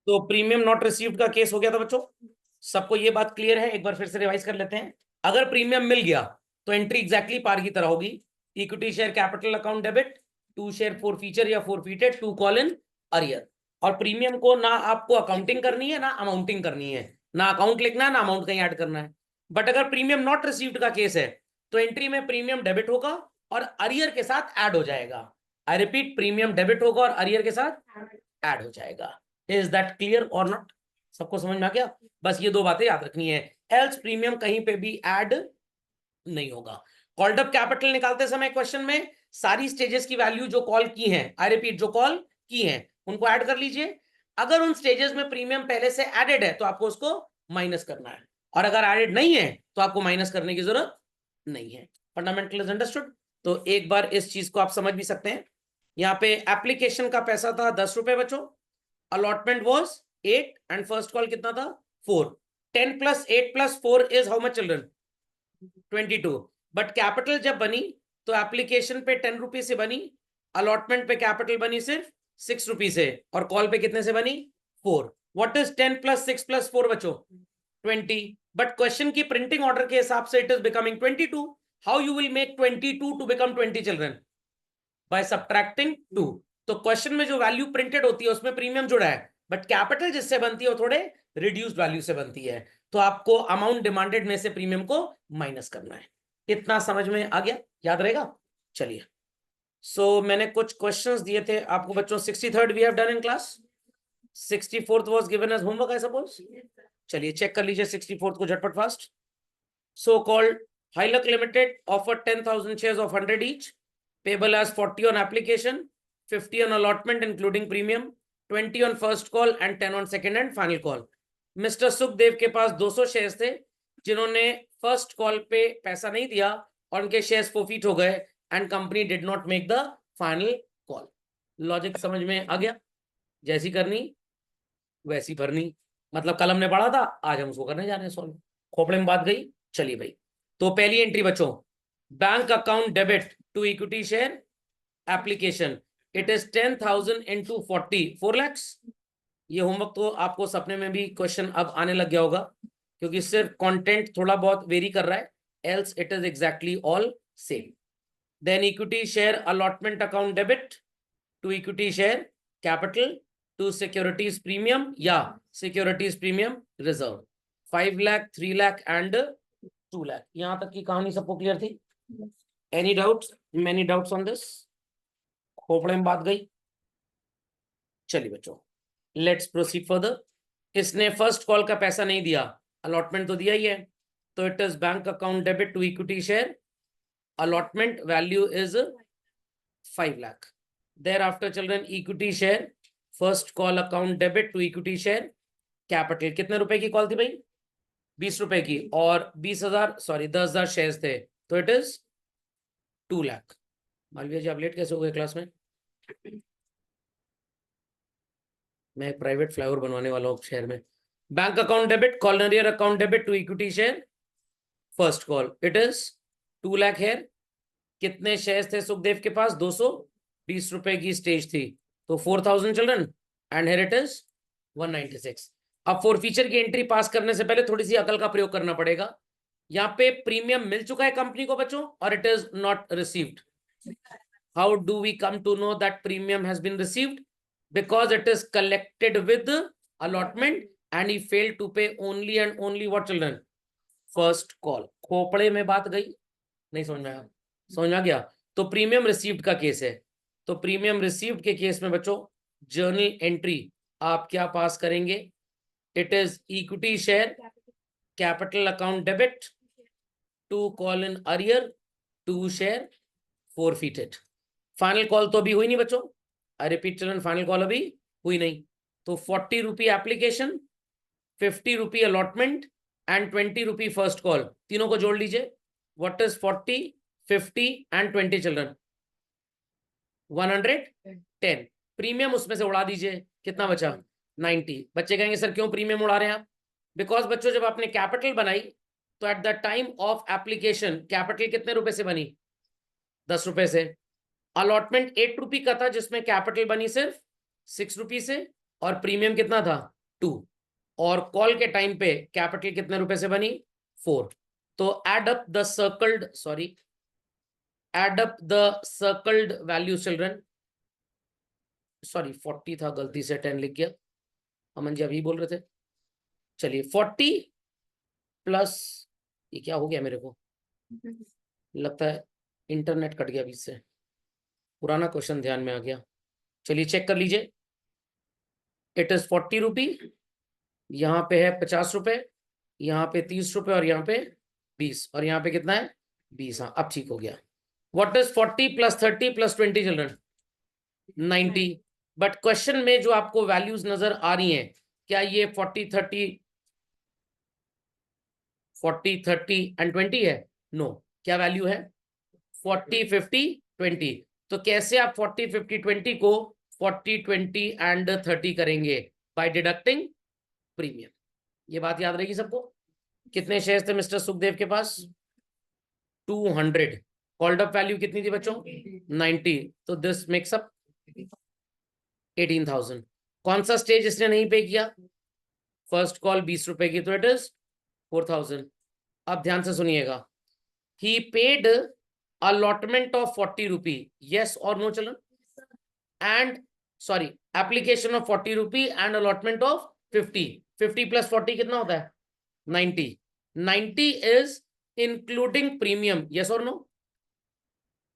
तो premium not received का case हो गया था बच्चों, सबको ये बात क्लियर है? एक बार फिर से रिवाइज कर लेते हैं। अगर प्रीमियम मिल गया तो एंट्री एग्जैक्टली पार की तरह होगी, equity share capital account debit, to share forfeiture या forfeited, to call in arrear. और प्रीमियम को ना आपको अकाउंटिंग करनी है ना अमाउंटिंग करनी है, ना अकाउंट लिखना है ना अमाउंट कहीं ऐड करना है। बट अगर प्रीमियम नॉट रिसीव्ड का केस है तो एंट्री में प्रीमियम डेबिट होगा और अरियर के साथ ऐड हो जाएगा। आई रिपीट, प्रीमियम डेबिट होगा और अरियर के साथ ऐड हो जाएगा। इज दैट क्लियर और नॉट? सबको समझ में आ गया? बस ये दो बातें याद रखनी है, एल्स प्रीमियम कहीं पे भी ऐड नहीं होगा। कॉल्ड अप कैपिटल निकालते समय क्वेश्चन में सारी स्टेजेस की वैल्यू जो कॉल की हैं, आई रिपीट जो कॉल की हैं उनको ऐड कर लीजिए। अगर उन स्टेजेस में प्रीमियम पहले से एडेड है तो आपको उसको माइनस करना है, और अगर एडेड नहीं है तो आपको माइनस करने की जरूरत नहीं है। Fundamental is understood? तो एक बार इस चीज को आप समझ भी सकते हैं। यहाँ पे एप्लीकेशन का पैसा था 10 रुपए बच्चों, allotment was 8 and first call कितना था 4। 10 plus 8 plus 4 is how much children? 22। But capital जब बनी तो एप्लीकेशन पे 10 रुपीज से बनी, अलॉटमेंट पे कैपिटल बनी सिर्फ 6 रुपीज से, और कॉल पे कितने से बनी 4। व्हाट इज 10 प्लस 6 प्लस 4 बच्चों? 20। बट क्वेश्चन की प्रिंटिंग ऑर्डर के हिसाब से it is becoming 22। How you will make 22 to become 20 children? By subtracting 2। तो क्वेश्चन में जो वैल्यू प्रिंटेड होती है उसमें प्रीमियम जुड़ा है, बट कैपिटल जिससे बनती है वो थोड़े रिड्यूस्ड वैल्यू से बनती है, तो आपको अमाउंट डिमांडेड में से प्रीमियम को माइनस करना है। इतना समझ में आ गया? याद रहेगा? चलिए, सो मैंने कुछ क्वेश्चंस दिए थे आपको बच्चों। 63rd we have done in class, 64th was given as homework I suppose. चलिए चेक कर लीजिए 64th को झटपट fast. So called Hylak limited offer 10,000 shares of 100 each, payable as 40 on application, 50 on allotment including premium, 20 on first call and 10 on second and final call। Mister Sukhdev के पास 200 shares थे जिन्होंने first call पे पैसा नहीं दिया और उनके शेयर्स फोरफीट हो गए and company did not make the final call. Logic समझ में आ गया? जैसी करनी वैसी भरनी, मतलब कल हमने पढ़ा था आज हम उसको करने जा रहे हैं सॉल्व। खोपड़े में बात गई? चलिए भाई, तो पहली एंट्री बच्चों, bank account debit to equity share application, it is 10,000 into 40, 4 lakhs। ये होमवर्क तो आपको सपने में भी क्वेश्चन अब आने लग गया होगा, क्योंकि सिर्फ कंटेंट थोड़ा बहुत वेरी कर रहा है, else it is exactly all same. Then equity share allotment account debit to equity share capital to securities premium या securities premium reserve, 5 lakh, 3 lakh and 2 lakh. यहां तक की कहानी सबको क्लियर थी? Any doubts? Many doubts on this? खोपड़े में बात गई? चलिए बच्चों, लेट्स प्रोसीड फर्दर। इसने फर्स्ट कॉल का पैसा नहीं दिया, अलॉटमेंट तो दिया ही है, तो it is bank account debit to equity share, allotment value is 5 lakh. Thereafter children equity share first call account debit to equity share capital, कितने रुपए की कॉल थी भाई? 20 रुपए की, और 20,000 सॉरी 10,000 शेयर्स थे, तो इट इज 2 लाख। मालविया जी आप लेट कैसे हो गए क्लास में? मैं एक प्राइवेट फ्लाईओवर बनवाने वाला हूँ शहर में। Bank account debit call in arrear account debit to equity share first call, it is 2 lakh here. कितने शेयर्स थे सुखदेव के पास? 220 रुपए की स्टेज थी, तो 4,000 children and here it is 196। अब फोर फीचर की एंट्री पास करने से पहले थोड़ी सी अकल का प्रयोग करना पड़ेगा। यहाँ पे प्रीमियम मिल चुका है कंपनी को बच्चों और it is not received. How do we come to know that premium has been received? Because it is collected with allotment and he failed to pay only and only what children? First call। खोपड़े में बात गई? नहीं समझ में आया? समझ में आ गया? तो प्रीमियम रिसीव्ड का केस है, तो प्रीमियम रिसीव्ड के केस में बच्चों जर्नल एंट्री आप क्या पास करेंगे? It is equity share capital account debit to call in arrear to share forfeited. Final call तो अभी हुई नहीं बच्चों, I repeat children, final call अभी हुई नहीं, तो 40 rupee application, 50 rupee allotment and 20 rupee first call, तीनों को जोड़ लीजिए। What is 40, 50 and 20 children? 110। Premium उसमें से उड़ा दीजिए, कितना बचा? 90। बच्चे कहेंगे सर क्यों प्रीमियम उड़ा रहे हैं आप? बिकॉज बच्चों जब आपने कैपिटल बनाई तो at the time of application capital कितने रुपए से बनी? 10 रुपए से। अलॉटमेंट 8 रुपी का था जिसमें कैपिटल बनी सिर्फ 6 रुपी से, और प्रीमियम कितना था? 2 और कॉल के टाइम पे कैपिटल कितने रुपए से बनी 4। तो add up the circled value children. Sorry 40 था, गलती से 10 लिख गया, अमन जी अभी बोल रहे थे। चलिए 40 प्लस, ये क्या हो गया मेरे को, लगता है इंटरनेट कट गया बीच से, पुराना क्वेश्चन ध्यान में आ गया। चलिए चेक कर लीजिए, इट इज 40 रुपी, यहाँ पे है 50 रुपए, यहाँ पे 30 रुपए और यहाँ पे 20, और यहाँ पे कितना है 20। हाँ अब ठीक हो गया। What is 40 plus 30 plus 20 children 90। But question में जो आपको वैल्यूज नजर आ रही हैं, क्या ये 40 30 एंड 20 है? नो, क्या वैल्यू है 40 50 20। तो कैसे आप 40 50 20 को 40 20 एंड 30 करेंगे? By deducting premium. ये बात याद रहेगी सबको। कितने शेयर्स थे मिस्टर सुखदेव के पास? 200। कॉल्ड अप वैल्यू कितनी थी बच्चों? 90। तो दिस मेक्स अप 18,000। कौन सा स्टेज इसने नहीं पे किया? फर्स्ट कॉल 20 रुपए की, तो इट इज 4,000। अब ध्यान से सुनिएगा, he paid allotment of 40 rupee, yes और no children? And sorry, application of 40 rupee and allotment of 50। 50 plus 40 कितना होता है? 90। 90 इज इंक्लूडिंग प्रीमियम, यस और नो?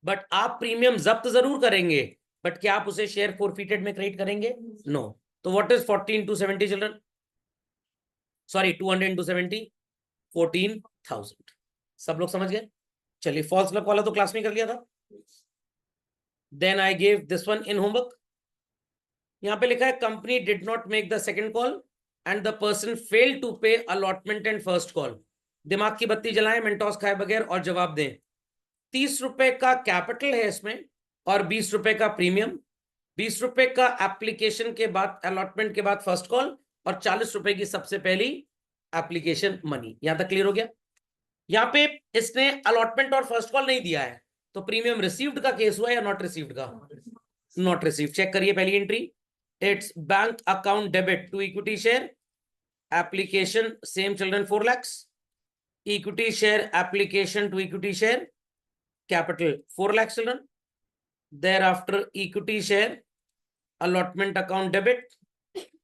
बट आप प्रीमियम जब्त जरूर करेंगे, बट क्या आप उसे शेयर फोरफिटेड में क्रेडिट करेंगे? नो। तो what is 40 into 70 children? Sorry 200 into 70, 14,000। सब लोग समझ गए? चलिए फॉल्स लक वाला तो क्लास में कर लिया था। Then I gave this one in homework. यहां पे लिखा है company did not make the second call and the person fail to pay allotment and first call. दिमाग की बत्ती जलाएं, मेंटोस खाए बगैर, और जवाब दें। 30 रुपए का कैपिटल है इसमें और 20 रुपए का प्रीमियम। 20 रुपए का एप्लीकेशन के बाद, अलॉटमेंट के बाद फर्स्ट कॉल, और 40 रुपए की सबसे पहली एप्लीकेशन मनी। यहां तक क्लियर हो गया? यहां पे इसने अलॉटमेंट और फर्स्ट कॉल नहीं दिया है, तो प्रीमियम रिसीव्ड का केस हुआ या नॉट रिसीव्ड का? Not received. चेक करिए पहली entry, it's bank account debit to equity share application, same children 4 lakhs, equity share application to equity share capital 4 lakhs children. Thereafter equity share allotment account debit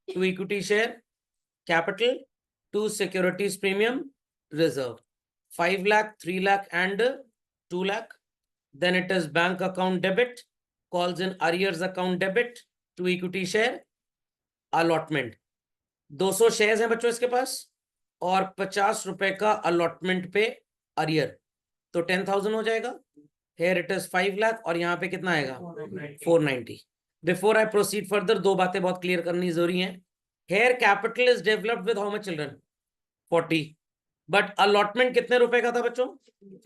to equity share capital to securities premium reserve 5 lakh, 3 lakh and 2 lakh. Then it is bank account debit, calls in arrears account debit to equity share allotment. 200 shares हैं बच्चों इसके पास और 50 रुपए का allotment पे arrear, तो 10,000 हो जाएगा। Here it is 5 lakh और यहाँ पे कितना आएगा? 490। बिफोर आई प्रोसीड फर्दर, दो बातें बहुत क्लियर करनी जरूरी हैं। Here capital is developed with how much children? 40। But allotment कितने रुपए का था बच्चों?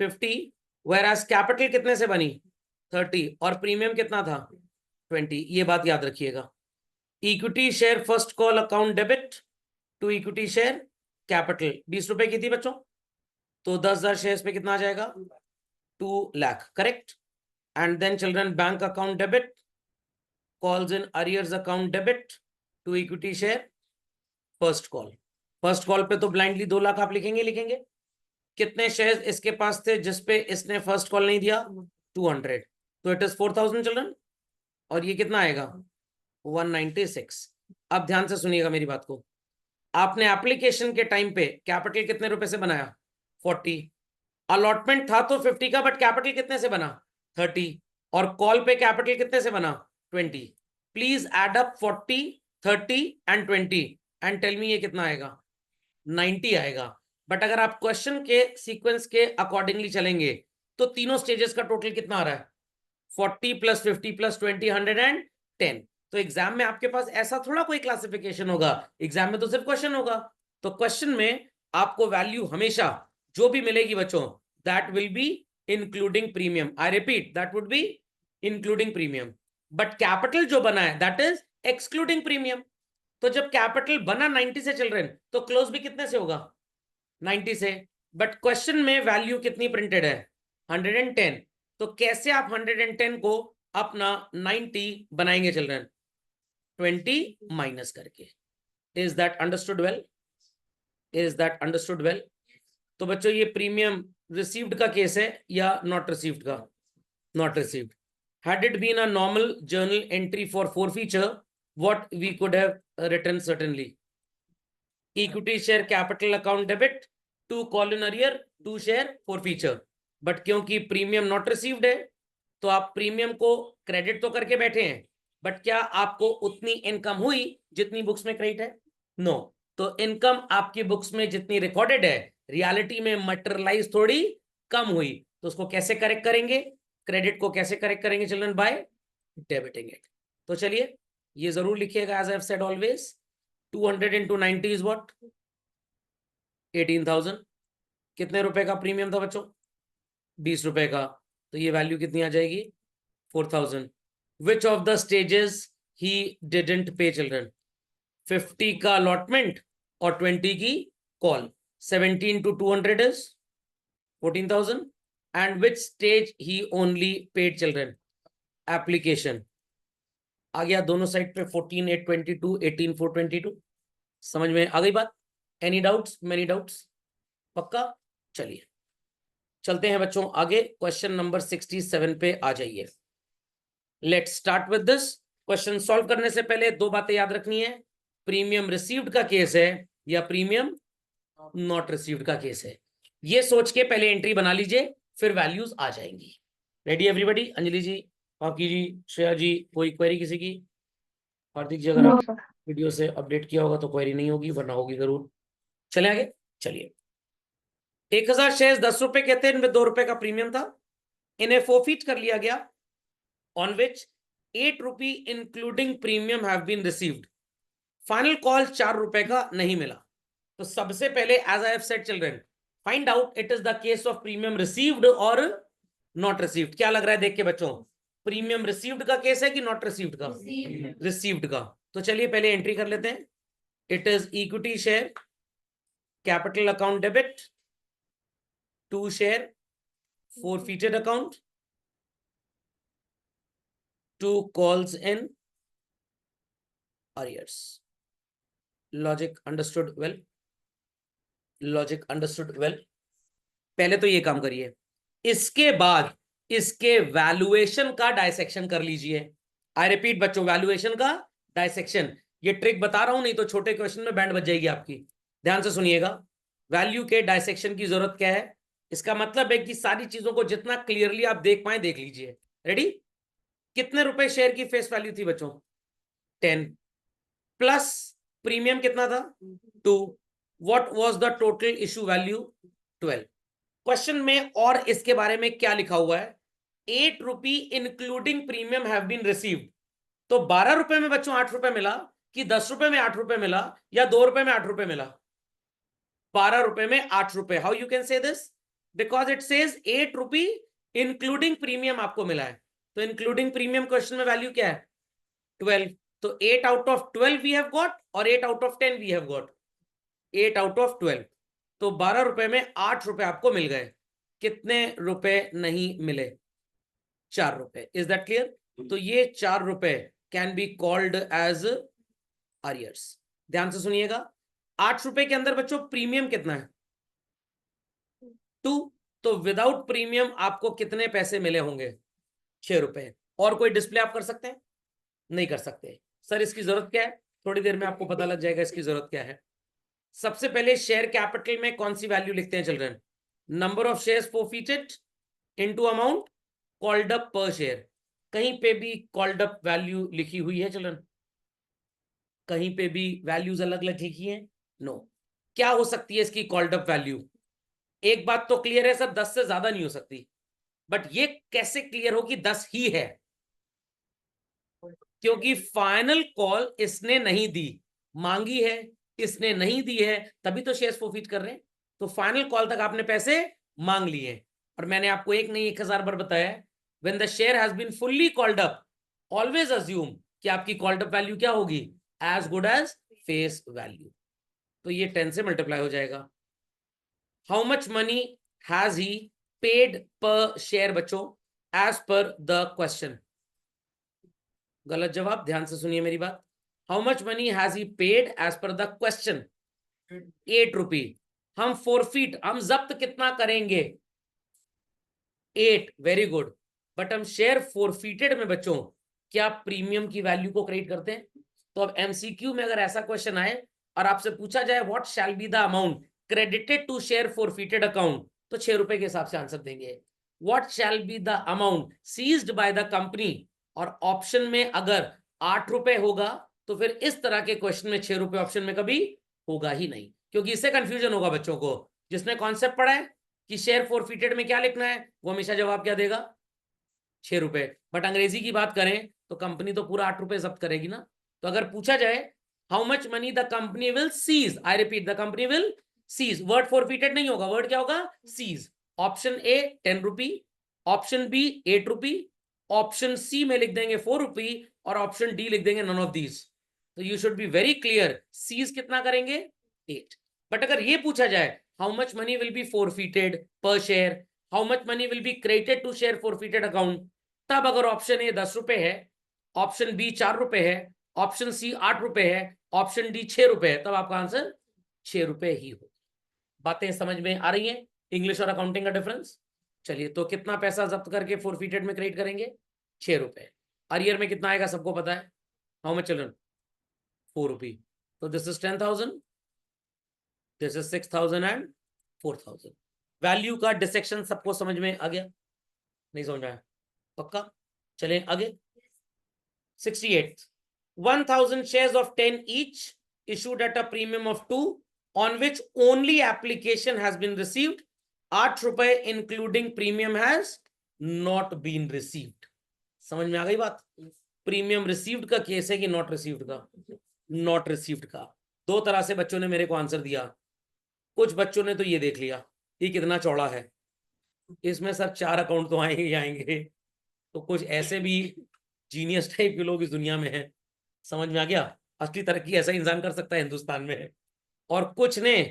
50। whereas कैपिटल कितने से बनी? 30। और प्रीमियम कितना था? 20। ये बात याद रखिएगा। Equity share first call account debit to equity share capital 20 रुपए की थी बच्चों, तो 10,000 शेयर्स पे कितना आ जाएगा? 2 lakh, correct? And then children, bank account debit, calls in arrears account debit to equity share first call। First call पे तो ब्लाइंडली 2 लाख आप लिखेंगे। कितने शेयर्स इसके पास थे जिसपे इसने फर्स्ट कॉल नहीं दिया? 200। तो इट इज 4,000 चिल्ड्रन, और ये कितना आएगा? 196। अब ध्यान से सुनिएगा मेरी बात को। आपने एप्लीकेशन के टाइम पे कैपिटल कितने रुपए से बनाया? 40। अलॉटमेंट था तो 50 का, बट कैपिटल कितने से बना? 30। और कॉल पे कैपिटल कितने से बना? 20। Please add up 40 30 and 20 and tell me ये कितना आएगा? 90 आएगा। बट अगर आप क्वेश्चन के सीक्वेंस के अकॉर्डिंगली चलेंगे तो तीनों स्टेजेस का टोटल कितना आ रहा है? 40 प्लस 50 प्लस 20 110। तो एग्जाम में आपके पास ऐसा थोड़ा कोई क्लासिफिकेशन होगा, एग्जाम में तो सिर्फ क्वेश्चन होगा। तो क्वेश्चन में आपको वैल्यू हमेशा जो भी मिलेगी बच्चों, that will be including premium. I repeat, that would be including premium. But capital जो बना है दैट इज एक्सक्लूडिंग प्रीमियम। तो जब कैपिटल बना 90 से चिल्ड्रन, तो क्लोज भी कितने से होगा? 90 से। बट क्वेश्चन में वैल्यू कितनी प्रिंटेड है? 110। तो कैसे आप 110 को अपना 90 बनाएंगे चिल्ड्रन? 20 माइनस करके। Is that understood well? Is that understood well? तो बच्चों ये प्रीमियम रिसीव्ड का केस है या नॉट रिसीव्ड का? Not received. Had it been a normal journal entry for forfeiture, what we could have written certainly? Equity share capital account debit, to call in arrear, to share forfeiture. But क्योंकि premium not received है तो आप premium को credit तो करके बैठे हैं, but क्या आपको उतनी इनकम हुई जितनी बुक्स में क्रेडिट है? नो. तो इनकम आपकी बुक्स में जितनी रिकॉर्डेड है रियलिटी में मटेरियलाइज थोड़ी कम हुई, तो उसको कैसे करेक्ट करेंगे? क्रेडिट को कैसे करेक्ट करेंगे चिल्ड्रन? By debiting it. तो चलिए ये जरूर लिखिएगा, as I have said always, 200 into 90 is what? 18,000. कितने रुपए का प्रीमियम था बच्चों? 20 रुपए का. तो ये वैल्यू कितनी आ जाएगी? 4,000. Which of the stages he didn't पे चिल्ड्रन? 50 का अलॉटमेंट और 20 की call. 17 to 200 is 14,000. And which stage he only paid children? Application. आ गया दोनों साइड पे 14,822, 18,422. समझ में आ गई बात? Any doubts? Many doubts? पक्का? चलिए चलते हैं बच्चों आगे. क्वेश्चन नंबर 67 पे आ जाइए. Let's start with this. Question solve करने से पहले दो बातें याद रखनी है. प्रीमियम रिसीव्ड का केस है या प्रीमियम नॉट रिसीव्ड का केस है, ये सोच के पहले एंट्री बना लीजिए, फिर वैल्यूज आ जाएंगी. Ready everybody? अंजलि जी, पाकी जी, श्रेया जी, कोई क्वेरी किसी की? हार्दिक जी, अगर आप वीडियो से अपडेट किया होगा तो क्वेरी नहीं होगी, वरना होगी जरूर. चले आगे. चलिए 1000 शेयर्स 10 रुपए के थे, इनमें 2 रुपए का प्रीमियम था. इन्हें फोरफीट कर लिया गया, on which 8 rupee including premium have been received. Final call 4 रुपए का नहीं मिला. तो सबसे पहले as I have said children, find out it is the case of premium received और नॉट रिसीव्ड. क्या लग रहा है देख के बच्चों? प्रीमियम रिसीव्ड का केस है कि नॉट रिसीव्ड का? रिसीव्ड का. तो चलिए पहले एंट्री कर लेते हैं. It is equity share capital account debit, to share forfeited account, two calls in arrears. Logic understood well? Logic understood well? पहले तो ये काम करिए, इसके बाद इसके वैल्यूएशन का डायसेक्शन कर लीजिए. आई रिपीट बच्चों, वैल्यूएशन का डायसेक्शन. ये ट्रिक बता रहा हूं, नहीं तो छोटे क्वेश्चन में बैंड बज जाएगी आपकी. ध्यान से सुनिएगा. वैल्यू के डायसेक्शन की जरूरत क्या है? इसका मतलब है कि सारी चीजों को जितना क्लियरली आप देख पाए देख लीजिए. रेडी? कितने रुपए शेयर की फेस वैल्यू थी बच्चों? 10 प्लस प्रीमियम कितना था? 2. What was the total issue value? 12. Question में और इसके बारे में क्या लिखा हुआ है? 8 rupee including premium have been received. तो 12 रुपए में बच्चों 8 रुपए मिला कि 10 रुपए में 8 रुपए मिला या 2 रुपए में 8 रुपए मिला? 12 रुपए में 8 रुपए. How you can say this? Because it says 8 rupee including premium आपको मिला है. तो इंक्लूडिंग प्रीमियम क्वेश्चन में वैल्यू क्या है? 12. तो 8 out of 12 we have got और 8 out of 10 we have got. 8 out of 12. तो 12 रुपए में 8 रुपए आपको मिल गए. कितने रुपए नहीं मिले? 4 रुपए. Is that clear? तो ये 4 रुपए can be called as arrears. ध्यान से सुनिएगा. 8 रुपए के अंदर बच्चों प्रीमियम कितना है? 2. तो विदाउट प्रीमियम आपको कितने पैसे मिले होंगे? 6 रुपए. और कोई डिस्प्ले आप कर सकते हैं? नहीं कर सकते. सर इसकी जरूरत क्या है? थोड़ी देर में आपको पता लग जाएगा इसकी जरूरत क्या है. सबसे पहले शेयर कैपिटल में कौन सी वैल्यू लिखते हैं children? Number of shares forfeited into amount called up per share. कहीं पे भी कॉल्ड अप वैल्यू लिखी हुई है चिल्ड्रन? कहीं पे भी वैल्यूज अलग अलग लिखी है? नो. क्या हो सकती है इसकी कॉल्ड अप वैल्यू? एक बात तो क्लियर है सर, 10 से ज्यादा नहीं हो सकती. बट ये कैसे क्लियर हो कि 10 ही है? क्योंकि फाइनल कॉल इसने नहीं दी, मांगी है, इसने नहीं दी है, तभी तो शेयर्स फोरफीट कर रहे हैं. तो फाइनल कॉल तक आपने पैसे मांग लिए. और मैंने आपको एक नहीं 1000 बार बताया, when the share has been fully called up always assume कि आपकी कॉल्ड अप वैल्यू क्या होगी? As good as face value. तो ये 10 से मल्टीप्लाई हो जाएगा. How much money has he paid per share बच्चों एज पर द क्वेश्चन? गलत जवाब. ध्यान से सुनिए मेरी बात. How much money has he paid as per the question? 8 rupee. हम फोरफीट, हम जब्त कितना करेंगे? 8। Very good. बट हम शेयर फोरफीटेड में बच्चों क्या प्रीमियम की वैल्यू को क्रेडिट करते हैं? तो अब एमसीक्यू में अगर ऐसा क्वेश्चन आए और आपसे पूछा जाए what shall be the amount credited to share forfeited account, तो 6 रुपए के हिसाब से आंसर देंगे। What shall be the amount seized by the company, और ऑप्शन में अगर 8 रुपए होगा तो फिर इस तरह के क्वेश्चन में 6 रुपए ऑप्शन में कभी होगा ही नहीं, क्योंकि इससे कंफ्यूजन होगा बच्चों को। जिसने कॉन्सेप्ट पढ़ा है कि शेयर फोरफीटेड में क्या लिखना है, वो हमेशा जवाब क्या देगा? 6 रुपए। बट अंग्रेजी की बात करें तो कंपनी तो पूरा 8 रुपए जब्त करेगी ना। तो अगर पूछा जाए how much money the company will seize, I repeat, the company will seize, word forfeited नहीं होगा, वर्ड क्या होगा? Seize. Option A 10 rupee, option B 8 rupee, option C में लिख देंगे 4 रुपी, और ऑप्शन डी लिख देंगे नन ऑफ दीज। तो you should be very clear, seize कितना करेंगे? 8। बट अगर ये पूछा जाए how much money will be forfeited per share, how much money will be credited to share forfeited account, तब अगर ऑप्शन ए 10 रुपए है, ऑप्शन बी 4 रुपए है, ऑप्शन सी 8 रुपए है, ऑप्शन डी 6 रुपए है, तब आपका आंसर 6 रुपए ही हो। बातें समझ में आ रही हैं? इंग्लिश और अकाउंटिंग का डिफरेंस। चलिए, तो कितना पैसा जब्त करके फोरफीटेड में क्रेडिट करेंगे? 6 रुपए। अरियर में कितना आएगा सबको पता है? How much children? 4 रुपी। तो this is 10,000, this is 6,000 and 4,000। Value का डिसेक्शन सबको समझ में आ गया? नहीं समझ आया? पक्का? चलें आगे। 68, 1,000 shares of 10 each issued at a premium of 2 on which only application has been received, 8 रुपए including premium has not been received। समझ में आ गई बात? प्रीमियम रिसीव्ड का केस है कि नॉट रिसीव्ड का? नॉट रिसीव्ड का। दो तरह से बच्चों ने मेरे को आंसर दिया। कुछ बच्चों ने तो ये देख लिया ये कितना चौड़ा है, इसमें सर 4 अकाउंट तो आएंगे ही आएंगे। तो कुछ ऐसे भी जीनियस टाइप के लोग इस दुनिया में हैं। समझ में आ गया? असली तरक्की ऐसा इंसान कर सकता है हिंदुस्तान में। और कुछ ने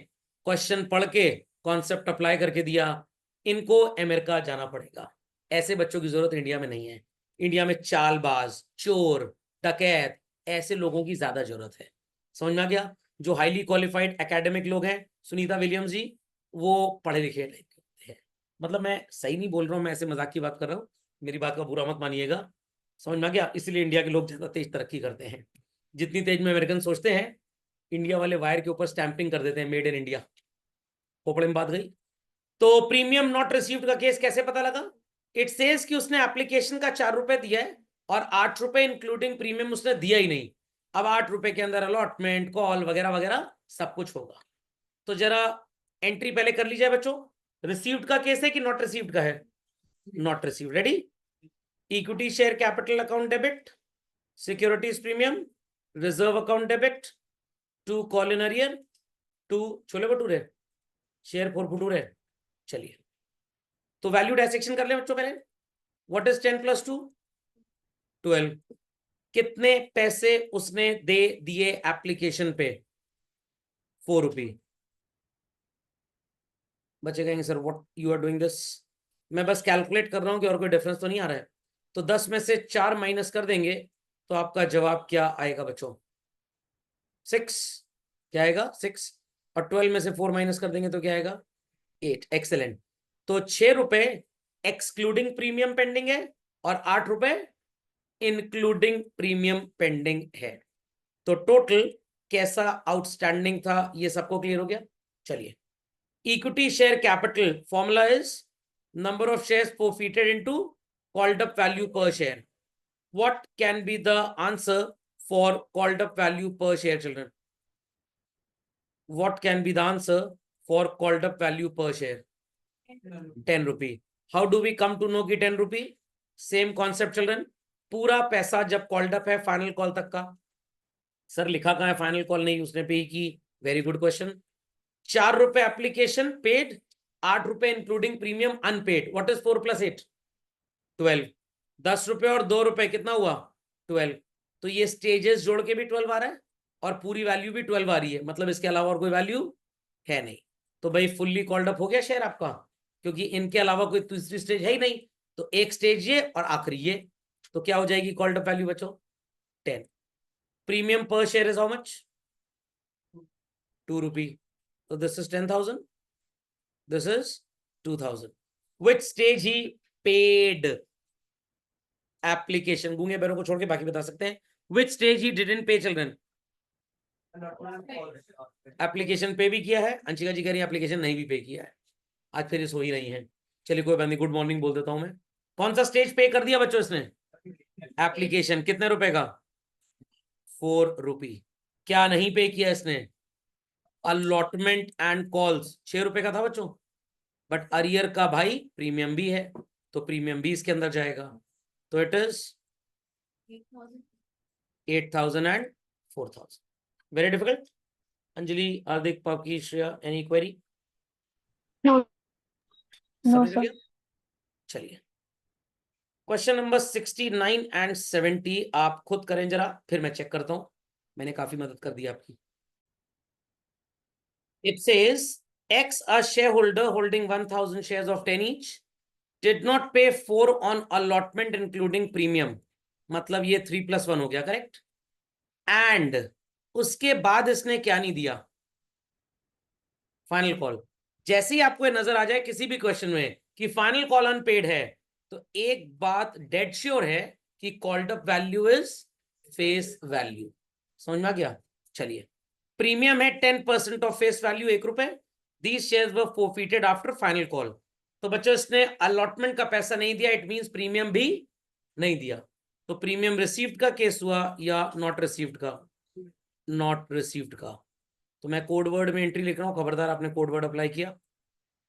क्वेश्चन पढ़ के कॉन्सेप्ट अप्लाई करके दिया, इनको अमेरिका जाना पड़ेगा। ऐसे बच्चों की जरूरत इंडिया में नहीं है। इंडिया में चालबाज, चोर, डकैत, ऐसे लोगों की ज्यादा जरूरत है। समझ में आ गया? जो हाईली क्वालिफाइड एकेडमिक लोग हैं, सुनीता विलियम्स जी, वो पढ़े लिखे टाइप के होते हैं। मतलब मैं सही नहीं बोल रहा हूँ, मैं ऐसे मजाक की बात कर रहा हूँ, मेरी बात का बुरा मत मानिएगा। समझ में आ गया? इसलिए इंडिया के लोग ज्यादा तेज तरक्की करते हैं। जितनी तेज में अमेरिकन सोचते हैं, इंडिया वाले वायर के ऊपर स्टैंपिंग कर देते हैं, मेड इन इंडिया। खोपड़े में बात गई। तो प्रीमियम नॉट रिसीव्ड का केस कैसे पता लगा? इट सेज कि उसने एप्लीकेशन का 4 रुपए दिया है और 8 रुपए इंक्लूडिंग प्रीमियम उसने दिया ही नहीं। अब 8 रुपए के अंदर अलॉटमेंट, कॉल वगैरह वगैरह सब कुछ होगा। तो जरा एंट्री पहले कर लीजिए बच्चों। रिसीव्ड का केस है कि नॉट रिसीव्ड का है? Not received. Ready? Equity share capital account debit, securities premium, reserve account debit, to call in arrear, to chole bhature, share for bhature. चलिए, तो वैल्यू डायसेक्शन कर ले बच्चों पहले। What is 10 + 2? 12। कितने पैसे उसने दे दिए एप्लीकेशन पे? 4 रुपी। बच्चे कहेंगे sir what you are doing this? मैं बस कैलकुलेट कर रहा हूं कि और कोई डिफरेंस तो नहीं आ रहा है। तो 10 में से 4 माइनस कर देंगे तो आपका जवाब क्या आएगा बच्चों? 6। क्या आएगा? 6। और 12 में से 4 माइनस कर देंगे तो क्या आएगा? 8। एक्सेलेंट। तो 6 रुपए एक्सक्लूडिंग प्रीमियम पेंडिंग है और 8 रुपए इंक्लूडिंग प्रीमियम पेंडिंग है। तो टोटल कैसा आउटस्टैंडिंग था ये सबको क्लियर हो गया? चलिए, equity share capital formula is number of shares forfeited into called up value per share. What can be the answer for called up value per share, children? What can be the answer for called up value per share? 10 rupee. How do we come to know कि 10 rupee? Same concept children. पूरा पैसा जब called up है final call तक का, sir लिखा कहां है फाइनल कॉल? नहीं, उसने पे की। Very good question. 4 रुपए एप्लीकेशन पेड, 8 रुपए including premium unpaid. What is 4 + 8? 12। 10 रुपए और 2 रुपए कितना हुआ? 12। तो ये स्टेजेस जोड़ के भी 12 आ रहा है और पूरी वैल्यू भी 12 आ रही है, मतलब इसके अलावा और कोई वैल्यू है नहीं। तो भाई फुल्ली कॉल्ड अप हो गया शेयर आपका, क्योंकि इनके अलावा कोई तीसरी स्टेज है ही नहीं। तो एक स्टेज ये और आखिरी ये, तो क्या हो जाएगी कॉल्ड अप वैल्यू बच्चों? 10। प्रीमियम पर share is how much? 2 rupee. So this is 10,000. This is 2,000. Which stage he paid? Application. गूंगे बैरों को छोड़ के बाकी बता सकते हैं. Which stage he didn't pay, children? Application पे भी किया है. अंशिका जी कह रही है एप्लीकेशन नहीं भी पे किया है. आज फिर सो ही नहीं है. चलिए कोई बात नहीं, गुड मॉर्निंग बोल देता हूं मैं. कौन सा स्टेज पे कर दिया बच्चों इसने? एप्लीकेशन. कितने रुपए का? 4 रुपी. क्या नहीं पे किया इसने? अलॉटमेंट एंड कॉल्स 6 रुपए का था बच्चों. बट अरियर का भाई प्रीमियम भी है, तो प्रीमियम भी इसके अंदर जाएगा. तो it is 8,000 and 4,000. Very difficult. Anjali, Hardik, पापकी, श्रेया, एनी क्वेरी? No, समझ sir. गया. चलिए क्वेश्चन नंबर 69 एंड 70 आप खुद करें जरा, फिर मैं चेक करता हूं. मैंने काफी मदद कर दी आपकी. It says X, a shareholder holding 1,000 shares of 10 each, did not pay 4 on allotment including premium. मतलब ये 3+1 हो गया, करेक्ट. एंड उसके बाद इसने क्या नहीं दिया? Final call. जैसे ही आपको नजर आ जाए किसी भी क्वेश्चन में कि फाइनल कॉल अनपेड है, तो एक बात डेड श्योर है कि called up value is face value. समझ में आ गया. चलिए, प्रीमियम है 10% ऑफ फेस वैल्यू 1 रुपए. These shares were forfeited after final call. तो बच्चों इसने अलॉटमेंट का पैसा नहीं दिया, इट मींस प्रीमियम भी नहीं दिया. तो प्रीमियम रिसीव्ड का केस हुआ या नॉट रिसीव्ड का? नॉट रिसीव्ड का. तो मैं कोड वर्ड में एंट्री लिख रहा हूं, खबरदार आपने कोड वर्ड अप्लाई किया.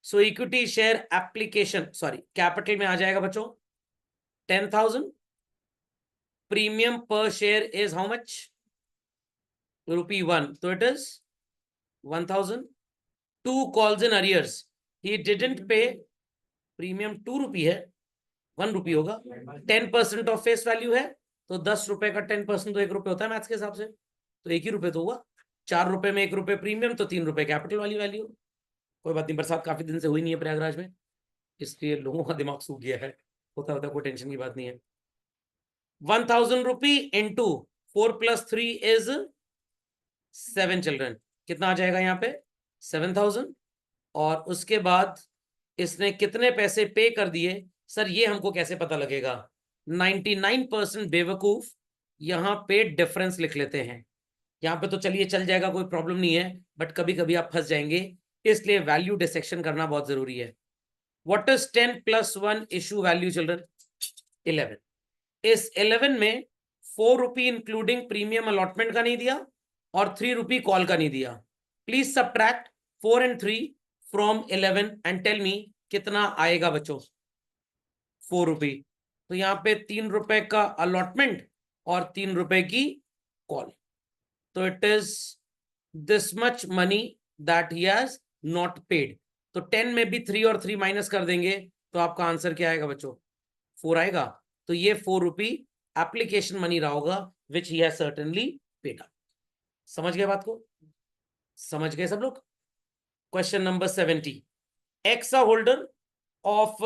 So equity share application, sorry capital में आ जाएगा बच्चों 10,000. प्रीमियम पर शेयर इज हाउ मच? ₹1. तो it is 1,000. 2 calls in arrears. He didn't pay. Premium 2 रुपी है, 1 रुपी होगा. 10% ऑफ फेस वैल्यू है, तो 10 रुपए का 10% तो 1 रुपए होता है मैथ्स के हिसाब से. तो 1 ही रुपए तो हुआ. 4 रुपए में 1 रुपए प्रीमियम, तो 3 रुपए कैपिटल वाली वैल्यू. कोई बात नहीं, बरसात काफी दिन से हुई नहीं है प्रयागराज में, इसलिए लोगों का दिमाग सूख गया है. होता होता, कोई टेंशन की बात नहीं है. 1,000 रुपी इंटू 4 + 3 इज 7 चिल्ड्रन. कितना आ जाएगा यहाँ पे? 7,000. और उसके बाद इसने कितने पैसे पे कर दिए? सर ये हमको कैसे पता लगेगा? 99% बेवकूफ यहां पे डिफरेंस लिख लेते हैं. यहां पे तो चलिए चल जाएगा, कोई प्रॉब्लम नहीं है, बट कभी कभी आप फंस जाएंगे, इसलिए वैल्यू डिसेक्शन करना बहुत जरूरी है. What is 10 + 1 issue value children? 11. इस 11 में 4 रुपी इंक्लूडिंग प्रीमियम अलॉटमेंट का नहीं दिया और 3 रुपी कॉल का नहीं दिया. Please subtract 4 and 3 from 11 and tell me कितना आएगा बच्चों? 4 रुपी. तो यहां पे 3 रुपए का अलॉटमेंट और 3 रुपए की कॉल. तो it is this much money that he has not paid. तो 10 में भी 3 और 3 माइनस कर देंगे, तो आपका आंसर क्या आएगा बच्चों? 4 आएगा. तो ये 4 रुपी एप्लीकेशन मनी रहा होगा विच ही हैज सर्टेनली पेड. समझ गए बात को? समझ गए सब लोग? Question number 70. X a holder of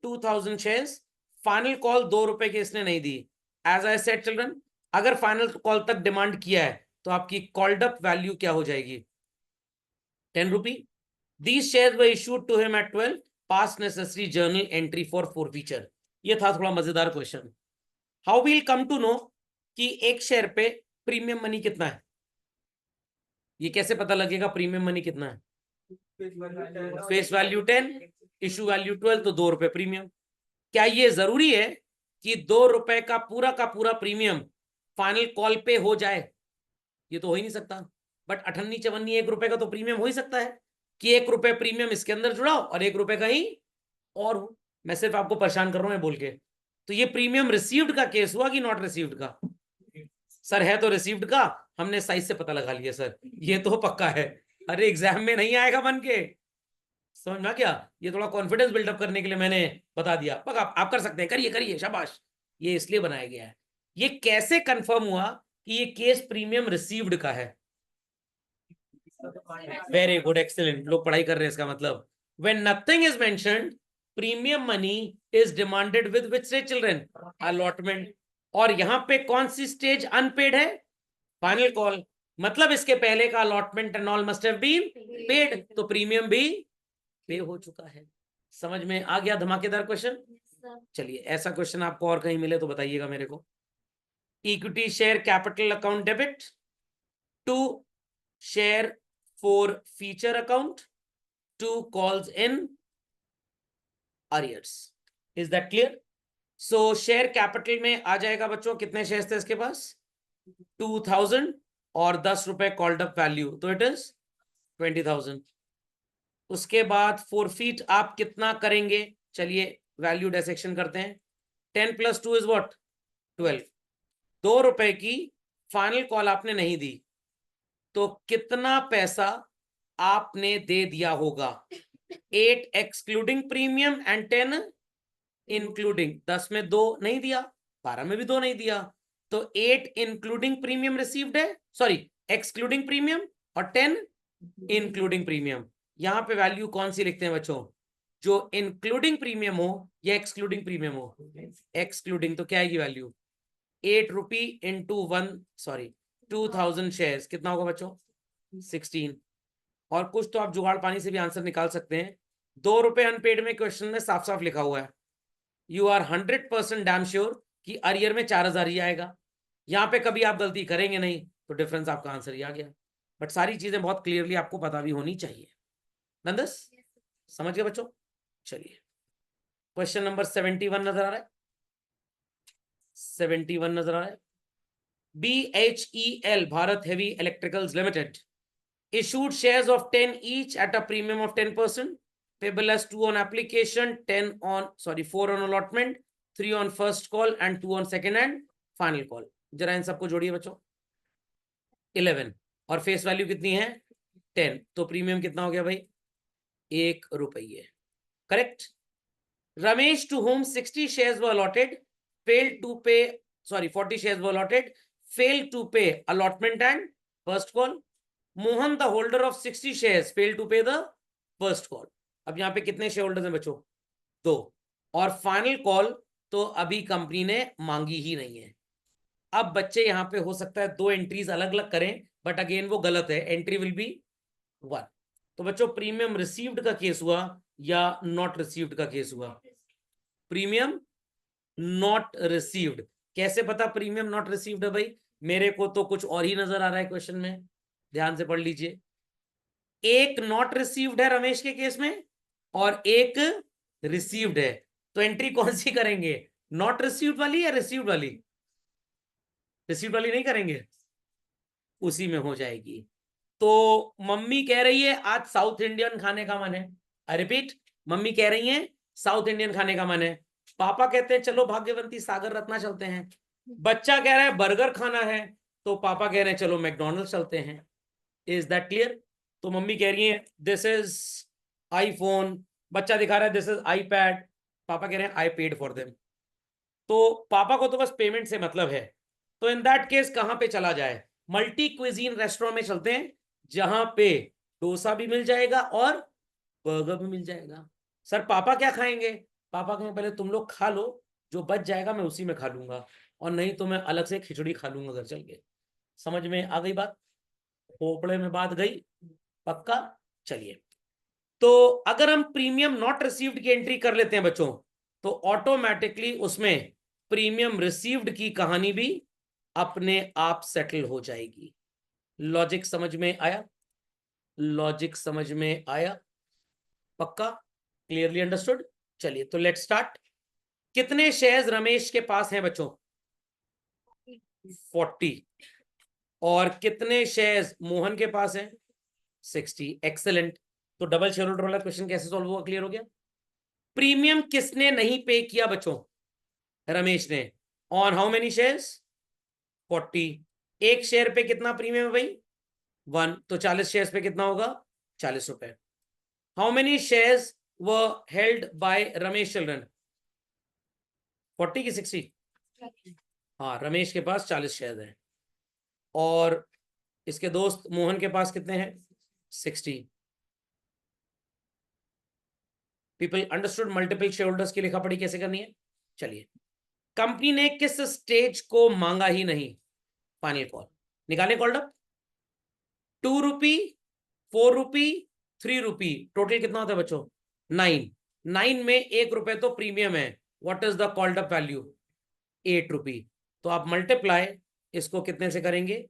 2,000 shares. Final call 2 रुपए के इसने नहीं दी. एज आई सेड चिल्ड्रन, अगर फाइनल कॉल तक डिमांड किया है तो आपकी कॉल्ड अप वैल्यू क्या हो जाएगी? 10 रुपी. These shares were issued to him at 12. Past necessary journal entry for forfeiture. ये था थोड़ा मजेदार question. How will come to know कि एक शेयर पे प्रीमियम मनी कितना है? ये कैसे पता लगेगा प्रीमियम मनी कितना है? फेस वैल्यू 10, इशू वैल्यू 12, तो 2 रुपए प्रीमियम. क्या ये जरूरी है कि 2 रुपए का पूरा प्रीमियम फाइनल कॉल पे हो जाए? ये तो हो ही नहीं सकता. बट 58-54 1 रुपए का तो प्रीमियम हो ही सकता है कि 1 रुपए प्रीमियम इसके अंदर जुड़ा और 1 रुपए कहीं और हो. मैं सिर्फ आपको परेशान कर रहा हूं बोल के. तो ये प्रीमियम रिसीव्ड का केस हुआ कि नॉट रिसीव्ड का? सर है तो रिसीव्ड का, हमने साइज से पता लगा लिया सर, ये तो पक्का है. अरे एग्जाम में नहीं आएगा बन के. समझ में क्या? ये थोड़ा कॉन्फिडेंस बिल्डअप करने के लिए मैंने बता दिया. पक्का आप कर सकते हैं, करिए करिए, शाबाश. ये इसलिए बनाया गया है. ये कैसे कंफर्म हुआ कि ये केस प्रीमियम रिसीव्ड का है? Very good, excellent. लोग पढ़ाई कर रहे हैं, इसका मतलब when nothing is mentioned premium money is demanded with which stage children? Allotment. और यहां पे कौन सी स्टेज अनपेड है? फाइनल कॉल, मतलब इसके पहले का allotment and all must have been paid, तो प्रीमियम भी पे हो चुका है। समझ में आ गया धमाकेदार क्वेश्चन? चलिए ऐसा क्वेश्चन आपको और कहीं मिले तो बताइएगा मेरे को। Equity share capital account debit to share forfeiture account to calls in arrears. Is that clear? So share capital में आ जाएगा बच्चों, कितने शेयर्स थे इसके पास? 2000 और 10 रुपए कॉल्ड अप वैल्यू, तो इट इज 20,000। उसके बाद फोरफीट आप कितना करेंगे? चलिए वैल्यू डायसेक्शन करते हैं। 10 + 2 इज व्हाट? 12। 2 रुपए की फाइनल कॉल आपने नहीं दी, तो कितना पैसा आपने दे दिया होगा? 8 एक्सक्लूडिंग प्रीमियम एंड 10 इंक्लूडिंग। 10 में 2 नहीं दिया, 12 में भी 2 नहीं दिया, तो 8 इंक्लूडिंग प्रीमियम रिसीव्ड है, सॉरी एक्सक्लूडिंग प्रीमियम, और 10 इंक्लूडिंग प्रीमियम। यहां पे वैल्यू कौन सी लिखते हैं बच्चों? जो इंक्लूडिंग प्रीमियम हो या एक्सक्लूडिंग प्रीमियम हो? एक्सक्लूडिंग। तो क्या आएगी वैल्यू? 8 रुपी इंटू 2000 शेयर्स, कितना होगा बच्चों? 16। और कुछ तो आप जुगाड़ पानी से भी आंसर निकाल सकते हैं। 2 रुपए अनपेड में क्वेश्चन में साफ साफ लिखा हुआ है। यू आर 100% डैम श्योर कि अरियर में 4000 ही आएगा। यहां पे कभी आप गलती करेंगे नहीं, तो डिफरेंस आपका आंसर ही आ गया। बट सारी चीजें बहुत क्लियरली आपको पता भी होनी चाहिए। नंदस समझ गए बच्चों? चलिए क्वेश्चन नंबर 71 नजर आ रहा है? 71 नजर आ रहा है? BHEL, Bharat Heavy Electricals Limited, issued shares of 10 each at a premium of 10%, payable as 2 on application, 4 on allotment, 3 on first call and 2 on second and final call. जरा इन सबको जोड़िए बच्चों। 11 और फेस वैल्यू कितनी है? 10, तो प्रीमियम कितना हो गया भाई? 1 रुपये। Correct? Ramesh, to whom 60 shares were allotted, failed to pay, 40 shares were allotted, failed to pay allotment and first call. Mohan, the holder of 60 shares, failed to pay the first call. अब यहाँ पे कितने share holders हैं बच्चों? 2। और final call तो अभी company ने मांगी ही नहीं है। अब बच्चे यहाँ पे हो सकता है 2 एंट्रीज अलग अलग करें, बट अगेन वो गलत है। Entry will be 1। तो बच्चों प्रीमियम रिसीव्ड का केस हुआ या नॉट रिसीव्ड का केस हुआ? Premium not received. कैसे पता प्रीमियम नॉट रिसीव्ड है भाई? मेरे को तो कुछ और ही नजर आ रहा है क्वेश्चन में, ध्यान से पढ़ लीजिए। एक नॉट रिसीव्ड है रमेश के केस में और एक रिसीव्ड है, तो एंट्री कौन सी करेंगे? नॉट रिसीव्ड वाली या रिसीव्ड वाली? रिसीव्ड वाली नहीं करेंगे, उसी में हो जाएगी। तो मम्मी कह रही है आज साउथ इंडियन खाने का मन है। आई रिपीट, मम्मी कह रही है साउथ इंडियन खाने का मन है। पापा कहते हैं चलो भाग्यवंती सागर रत्ना चलते हैं। बच्चा कह रहा है बर्गर खाना है, तो पापा कह रहे हैं चलो मैकडोनल्ड चलते हैं। Is that clear? तो मम्मी कह रही है दिस इज आईफोन, बच्चा दिखा रहा है दिस इज आईपैड, पापा कह रहे हैं आई पेड फॉर देम। तो पापा को तो बस पेमेंट से मतलब है। तो इन दैट केस कहां पे चला जाए? मल्टी क्विजीन रेस्टोरेंट में चलते हैं, जहां पे डोसा भी मिल जाएगा और बर्गर भी मिल जाएगा। सर पापा क्या खाएंगे? पापा कहें पहले तुम लोग खा लो, जो बच जाएगा मैं उसी में खा लूंगा, और नहीं तो मैं अलग से खिचड़ी खा लूंगा घर चल के। समझ में आ गई बात? खोपड़े में बात गई? पक्का? चलिए, तो अगर हम प्रीमियम नॉट रिसीव्ड की एंट्री कर लेते हैं बच्चों, तो ऑटोमेटिकली उसमें प्रीमियम रिसीव्ड की कहानी भी अपने आप सेटल हो जाएगी। लॉजिक समझ में आया? लॉजिक समझ में आया? पक्का? Clearly understood? चलिए तो लेट्स स्टार्ट। कितने शेयर्स रमेश के पास हैं बच्चों? 40। और कितने शेयर्स मोहन के पास हैं? 60। एक्सेलेंट। तो डबल शेयर होल्डर वाला क्वेश्चन कैसे सॉल्व हुआ? क्लियर हो गया। प्रीमियम किसने नहीं पे किया बच्चों? रमेश ने। On how many shares? 40। एक शेयर पे कितना प्रीमियम है भाई? 1। तो 40 शेयर्स पे कितना होगा? 40 रुपए। How many shares were held by Ramesh children? 40 की 60? हाँ, रमेश के पास 40 शेयर हैं, और इसके दोस्त मोहन के पास कितने हैं? 60। People understood multiple share holders की लिखा पढ़ी कैसे करनी है? चलिए, कंपनी ने किस स्टेज को मांगा ही नहीं? Final call. निकालें कॉल्ड अप। 2 रुपी, 4 रुपी, 3 रुपी, टोटल कितना होता है बच्चों? 9। 9 में 1 रुपए तो प्रीमियम है। What is the called up value? 8 रुपी। तो आप मल्टीप्लाई इसको कितने से करेंगे?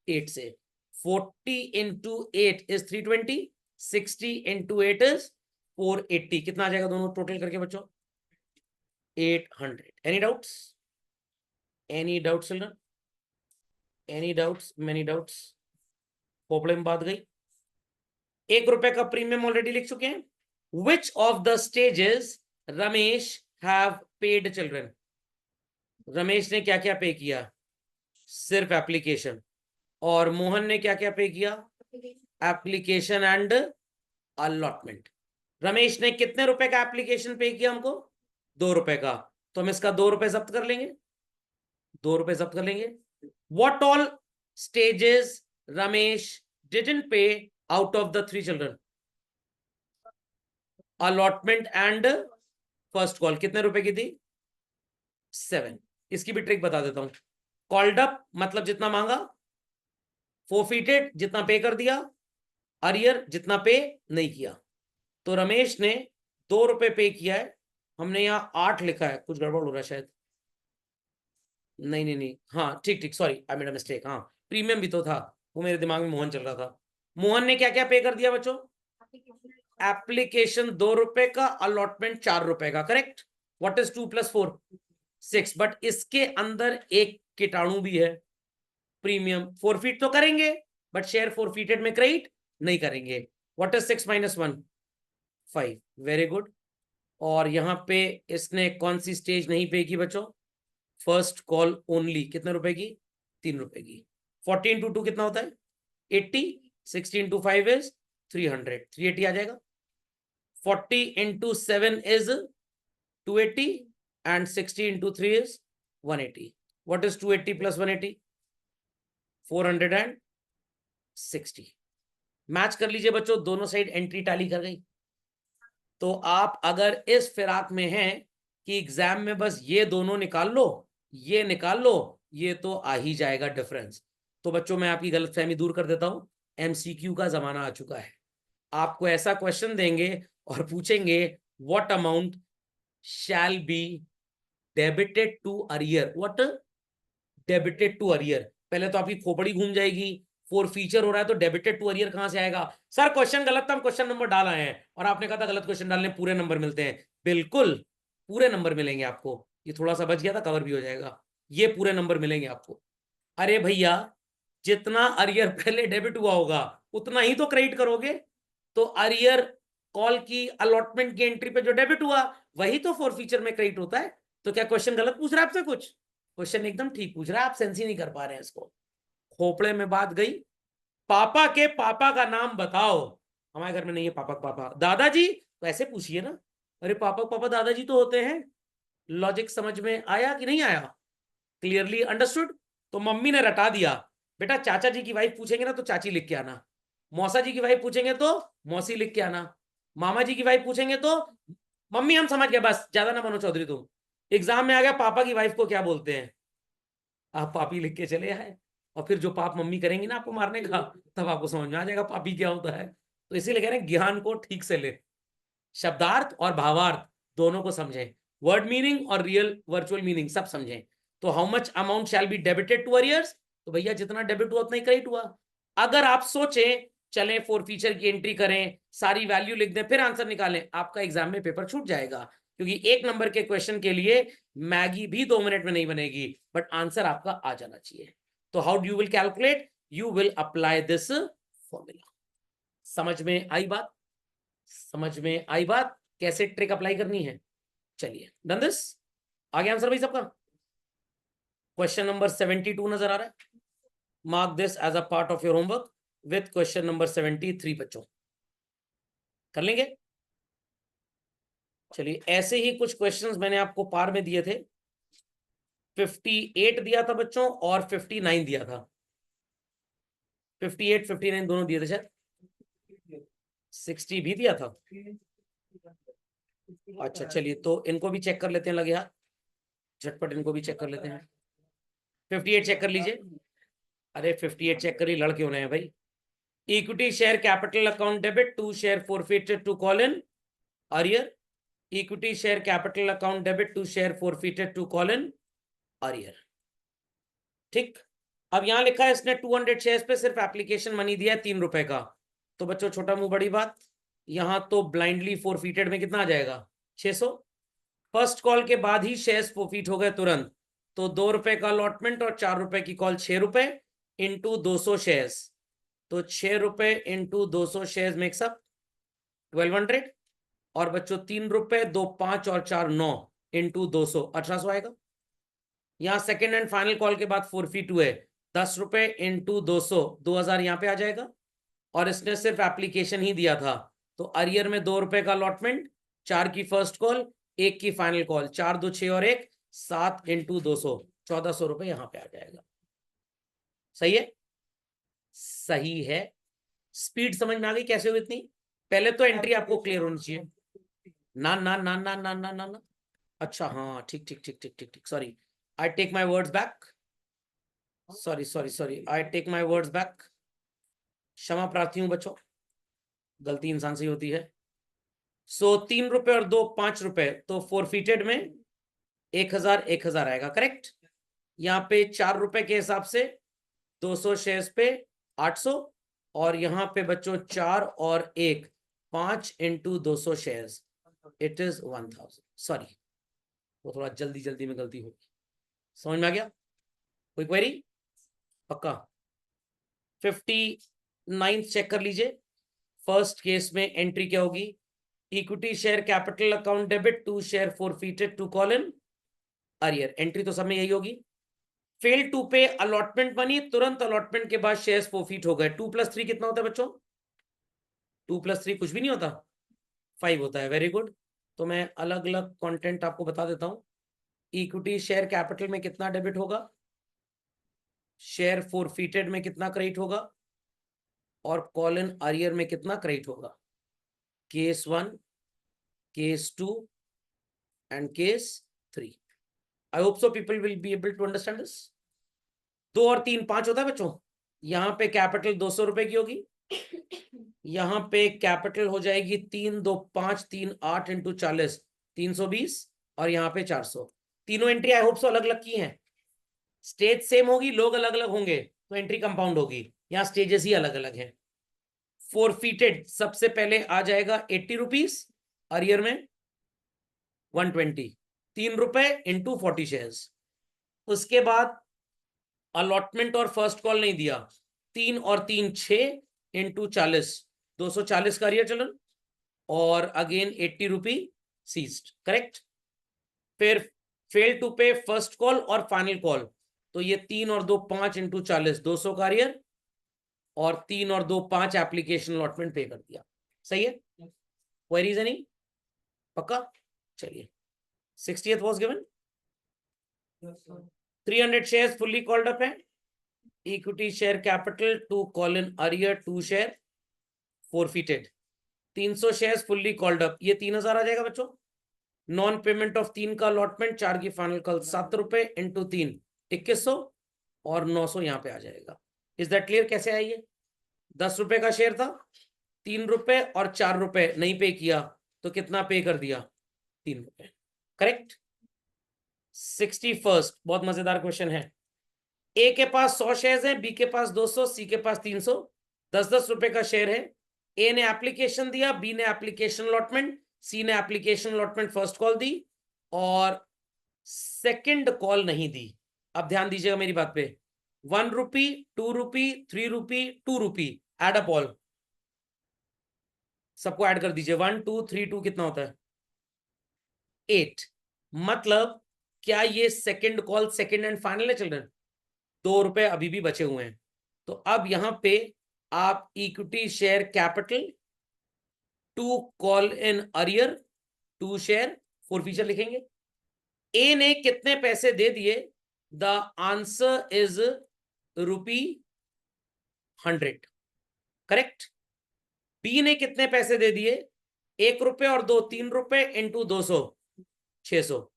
8 से। 40 इंटू 8 इज 320, 60 इंटू 8 इज 480। कितना आ जाएगा दोनों टोटल करके बच्चों? 800। Any doubts? Any doubts children? Any doubts? Many doubts? खोपड़े में बात गई। 1 रुपए का प्रीमियम ऑलरेडी लिख चुके हैं। Which of the stages Ramesh have paid children? Ramesh ने क्या क्या पे किया? सिर्फ एप्लीकेशन। और मोहन ने क्या क्या पे किया? Application and allotment. रमेश ने कितने रुपए का एप्लीकेशन पे किया हमको? 2 रुपए का। तो हम इसका 2 रुपए जब्त कर लेंगे। 2 रुपए जब्त कर लेंगे। What all stages Ramesh didn't pay out of the 3 children? Allotment and first call कितने रुपए की थी? 7। इसकी भी ट्रिक बता देता हूं। कॉल्ड अप मतलब जितना मांगा, फोरफीटेड जितना पे कर दिया, अरियर जितना पे नहीं किया। तो रमेश ने 2 रुपए पे किया है। हमने यहाँ 8 लिखा है, कुछ गड़बड़ हो रहा है शायद। नहीं नहीं नहीं, हाँ ठीक ठीक, sorry I made a mistake. हाँ प्रीमियम भी तो था, वो मेरे दिमाग में मोहन चल रहा था। मोहन ने क्या क्या पे कर दिया बच्चों? एप्लीकेशन 2 रुपए का, अलॉटमेंट 4 रुपए का, करेक्ट। What is 2 + 4? 6। बट इसके अंदर एक कीटाणु भी है, प्रीमियम। फोरफीट तो करेंगे बट शेयर फोरफीटेड में क्रेडिट नहीं करेंगे। What is 6 - 1? 5। Very good. और यहां पे इसने कौन सी स्टेज नहीं पे की बच्चों? First call only. कितने रुपए की? 3 रुपए की। 40 इंटू 2 कितना होता है? 80। 60 इंटू 5 इज 300, 380 आ जाएगा। 40 into 7 is 280 and 60 into 3 is 180। What is 280 + 180? 460। Match कर लीजिए बच्चों, दोनों साइड एंट्री टैली कर गई। तो आप अगर इस फिराक में हैं कि एग्जाम में बस ये दोनों निकाल लो, ये निकाल लो, ये तो आ ही जाएगा डिफरेंस। तो बच्चों मैं आपकी गलतफहमी दूर कर देता हूं। एमसीक्यू का जमाना आ चुका है। आपको ऐसा क्वेश्चन देंगे और पूछेंगे what amount shall be debited to arrear. What? Debited to arrear. पहले तो आपकी खोपड़ी घूम जाएगी। फोर फीचर हो रहा है तो डेबिटेड टू अरियर कहां से आएगा? सर क्वेश्चन गलत था, हम क्वेश्चन नंबर डाल आए हैं। और आपने कहा था गलत क्वेश्चन डालने पूरे नंबर मिलते हैं। बिल्कुल पूरे नंबर मिलेंगे आपको। ये थोड़ा सा बच गया था, कवर भी हो जाएगा। ये पूरे नंबर मिलेंगे आपको। अरे भैया, जितना अरियर पहले डेबिट हुआ होगा उतना ही तो क्रेडिट करोगे। तो अरियर कॉल की अलॉटमेंट की एंट्री पे जो डेबिट हुआ वही तो फोर फीचर में क्रेडिट होता है। तो क्या क्वेश्चन गलत पूछ रहा है आपसे? कुछ क्वेश्चन एकदम ठीक पूछ रहा है, आप सेंस ही नहीं कर पा रहे हैं इसको। खोपड़े में बात गई। पापा के पापा का नाम बताओ। हमारे घर में नहीं है पापा का पापा। दादाजी तो ऐसे पूछिए ना। अरे पापा पापा दादाजी तो होते हैं। लॉजिक समझ में आया कि नहीं आया? Clearly understood? तो मम्मी ने रटा दिया, बेटा चाचा जी की वाइफ पूछेंगे ना तो चाची लिख के आना, मौसा जी की वाइफ पूछेंगे तो मौसी लिख के आना, मामा जी की वाइफ पूछेंगे तो मम्मी। हम समझ गए, बस ज्यादा ना बनो चौधरी तुम। एग्जाम में आ गया पापा की वाइफ को क्या बोलते हैं? आप पापी लिख के चले आए। और फिर जो पाप मम्मी करेंगी ना आपको मारने का, तब आपको समझ में आ जाएगा पापी क्या होता है। तो इसीलिए कह रहे हैं ज्ञान को ठीक से ले, शब्दार्थ और भावार्थ दोनों को समझें, वर्ड मीनिंग और रियल वर्चुअल मीनिंग सब समझें। तो how much amount shall be debited to arrears? तो भैया जितना डेबिट हुआ उतना ही क्रेडिट हुआ। अगर आप सोचें चलें फोर फीचर की एंट्री करें, सारी वैल्यू लिख दें, फिर आंसर निकालें, आपका एग्जाम में पेपर छूट जाएगा। क्योंकि 1 नंबर के क्वेश्चन के लिए मैगी भी 2 मिनट में नहीं बनेगी, बट आंसर आपका आ जाना चाहिए। तो how do you will calculate? You will apply this formula. समझ में आई बात? समझ में आई बात? कैसे ट्रिक अप्लाई करनी है? चलिए डन दिस। आगे आंसर भाई सबका। क्वेश्चन नंबर 72 नजर आ रहा है? Mark this as a part of your homework with question number 73 बच्चों। कर लेंगे? चलिए ऐसे ही कुछ क्वेश्चंस मैंने आपको पार में दिए थे। 58 दिया था बच्चों और 59 दिया था। 58 59 दोनों दिए थे शायद। 60 भी दिया था। अच्छा चलिए तो इनको भी चेक कर लेते हैं, लगे हाथ झटपट इनको भी चेक कर लेते हैं। 58 चेक कर लीजिए। अरे 58 चेक करिए, लड़के होने हैं भाई। Equity share capital account debit, 2 share forfeited to call in arrear. Equity share capital account debit, 2 share forfeited to call in arrear. ठीक। अब यहां लिखा है इसने 200 शेयर्स पे सिर्फ एप्लीकेशन मनी दिया है 3 रुपए का। तो बच्चों छोटा मुंह बड़ी बात, यहां तो ब्लाइंडली फोरफिटेड में कितना आ जाएगा 600। फर्स्ट कॉल के बाद ही शेयर्स फोरफिट हो गए तुरंत, तो 2 रुपए का अलॉटमेंट और 4 रुपए की कॉल, 6 रुपए इंटू 200 शेयर्स। तो 6 रुपए इंटू 200 शेयर्स मेक्स अप 1200। और बच्चों 3 रुपए 2 5 और 4 9 इंटू 200 1800 आएगा। यहां सेकेंड एंड फाइनल कॉल के बाद फोरफिट हुए 10 रुपए इंटू 200 2000 यहां पे आ जाएगा। और इसने सिर्फ एप्लीकेशन ही दिया था, तो अरियर में 2 रुपए का अलॉटमेंट, 4 की फर्स्ट कॉल, 1 की फाइनल कॉल, 4 2 6 और 1 7 इंटू 200 1400 रुपए यहां पे आ जाएगा। सही है, सही है। स्पीड समझ में आ गई कैसे हुई इतनी? पहले तो एंट्री आपको क्लियर होनी चाहिए। ना ना ना ना ना ना ना ना, अच्छा हाँ ठीक ठीक ठीक ठीक ठीक ठीक, sorry I take my words back, sorry sorry sorry, I take my words back. क्षमा प्रार्थी हूं बच्चों, गलती इंसान से ही होती है। सो 3 रुपए और 2 5 रुपए, तो फोरफिटेड में 1000 1000 आएगा, करेक्ट। यहाँ पे 4 रुपए के हिसाब से 200 शेयर्स पे 800। और यहाँ पे बच्चों 4 और 1 5 into 200 shares, it is 1000। Sorry, वो थोड़ा जल्दी जल्दी में गलती होगी। समझ में आ गया? कोई क्वेरी? पक्का? 59 चेक कर लीजिए। फर्स्ट केस में एंट्री क्या होगी? Equity share capital account debit, 2 share forfeited to call in arrear. Entry तो सब में यही होगी। Fail to pay allotment money, तुरंत अलॉटमेंट के बाद शेयर्स फोरफिट हो गए। 2 + 3 कितना होता है बच्चों? 2 + 3 कुछ भी नहीं होता, 5 होता है। Very good. तो मैं अलग अलग कंटेंट आपको बता देता हूं। इक्विटी शेयर कैपिटल में कितना डेबिट होगा, शेयर फोरफिटेड में कितना क्रेडिट होगा, और कॉल इन अरियर में कितना क्रेडिट होगा। Case 1, case 2 and case 3। I hope so people will be able to understand this. 2 और 3 5 होता है बच्चों। यहां पे कैपिटल 200 रुपए की होगी, यहां पे कैपिटल हो जाएगी 3 2 5 3 8 इंटू 40 320, और यहाँ पे 400। तीनों एंट्री आई होप सो अलग अलग की हैं। स्टेज सेम होगी, लोग अलग अलग होंगे, तो एंट्री कंपाउंड होगी। यहाँ स्टेजेस ही अलग अलग हैं। फोरफिटेड सबसे पहले आ जाएगा 80 रुपीज, अरियर में 120, 3 रुपए इंटू 40 शेयर्स। उसके बाद अलॉटमेंट और फर्स्ट कॉल नहीं दिया, 3 और 3 6 इंटू 40 240 का अरियर चलन, और अगेन 80 रुपी सीज्ड, करेक्ट। फिर फेल टू पे फर्स्ट कॉल और फाइनल कॉल, तो ये 3 और 2 5 इंटू 40 200 का अरियर, और 3 और 2 5 एप्लीकेशन अलॉटमेंट पे कर दिया। सही है, क्वेरीज है नहीं? पक्का? चलिए, 60th was given, 300 shares fully called up है। Equity share capital to call in arrear, 2 share forfeited, 300 shares fully called up, ये 3000 आ जाएगा बच्चों। नॉन पेमेंट ऑफ 3 का अलॉटमेंट, 4 की फाइनल कॉल, 7 रुपए इंटू 3 2100, और 900 यहाँ पे आ जाएगा। Is that clear? कैसे आई है? 10 रुपए का शेयर था, 3 रुपए और 4 रुपए नहीं पे किया, तो कितना पे कर दिया? 3 रुपए, करेक्ट। 61st बहुत मजेदार क्वेश्चन है। ए के पास 100 शेयर्स हैं, बी के पास 200, सी के पास 300, 10-10 रुपए का शेयर है। ए ने एप्लीकेशन दिया, बी ने एप्लीकेशन अलॉटमेंट, सी ने एप्लीकेशन अलॉटमेंट फर्स्ट कॉल दी, और सेकंड कॉल नहीं दी। अब ध्यान दीजिएगा मेरी बात पे। 1 रुपी, 2 रुपी, 3 रुपी, 2 रुपी, एड अप ऑल, सबको ऐड कर दीजिए। 1 2 3 2 कितना होता है? 8। मतलब क्या ये second call second and final है चिल्ड्रन? 2 रुपए अभी भी बचे हुए हैं। तो अब यहां पे आप equity share capital to call in arrear, 2 share forfeiture लिखेंगे। ए ने कितने पैसे दे दिए? The answer is ₹100, correct. B ने कितने पैसे दे दिए? 1 रुपए और 2 3 रुपए इंटू 200 600।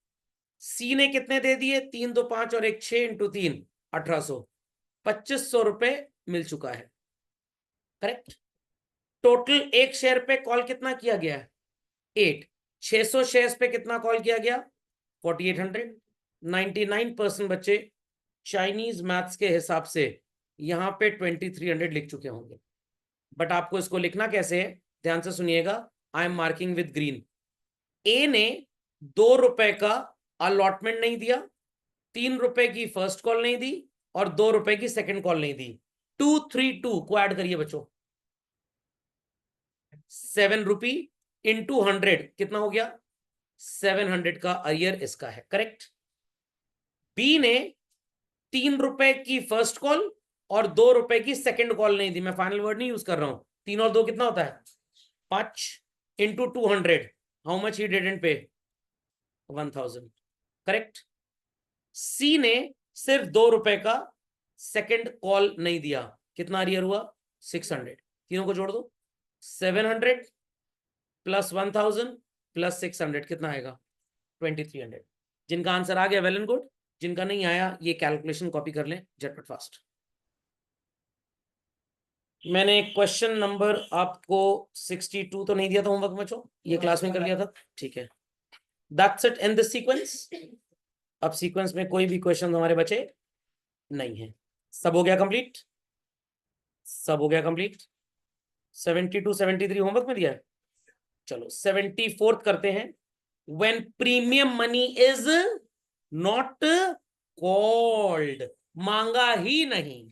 सी ने कितने दे दिए? 3 2 5 और 1 6 इंटू 3 1800। 2500 रुपए मिल चुका है, करेक्ट। टोटल एक शेयर पे कॉल कितना किया गया है? 8। 600 शेयर्स पे कितना कॉल किया गया? 4800। 99% बच्चे चाइनीज मैथ्स के हिसाब से यहां पे 2300 लिख चुके होंगे, बट आपको इसको लिखना कैसे है, ध्यान से सुनिएगा। I am marking with green. A ने 2 रुपए का अलॉटमेंट नहीं दिया, 3 रुपए की फर्स्ट कॉल नहीं दी और 2 रुपए की सेकंड कॉल नहीं दी। 232 को ऐड करिए बच्चों, 7 रुपी इंटू 100 कितना हो गया? 700 का अरियर इसका है, करेक्ट। बी ने 3 रुपए की फर्स्ट कॉल और 2 रुपए की सेकंड कॉल नहीं दी। मैं फाइनल वर्ड नहीं यूज कर रहा हूं। 3 और 2 कितना होता है? 5 into 200। How much he didn't पे? 1000, करेक्ट। सी ने सिर्फ 2 रुपए का सेकंड कॉल नहीं दिया, कितना अरियर हुआ? 600। तीनों को जोड़ दो, 700 प्लस 1000 प्लस 600 कितना आएगा? 2300। जिनका आंसर आ गया वेल एंड गुड, जिनका नहीं आया ये कैलकुलेशन कॉपी कर लें झटपट फास्ट। मैंने क्वेश्चन नंबर आपको 62 तो नहीं दिया था होमवर्क में बच्चों, ये क्लास में कर लिया था, ठीक है। That's it in this sequence. अब सीक्वेंस में कोई भी क्वेश्चन हमारे बचे नहीं है। सब हो गया कंप्लीट, सब हो गया कंप्लीट। 72 73 होमवर्क में दिया है। चलो 74 करते हैं। When premium money is not called, मांगा ही नहीं।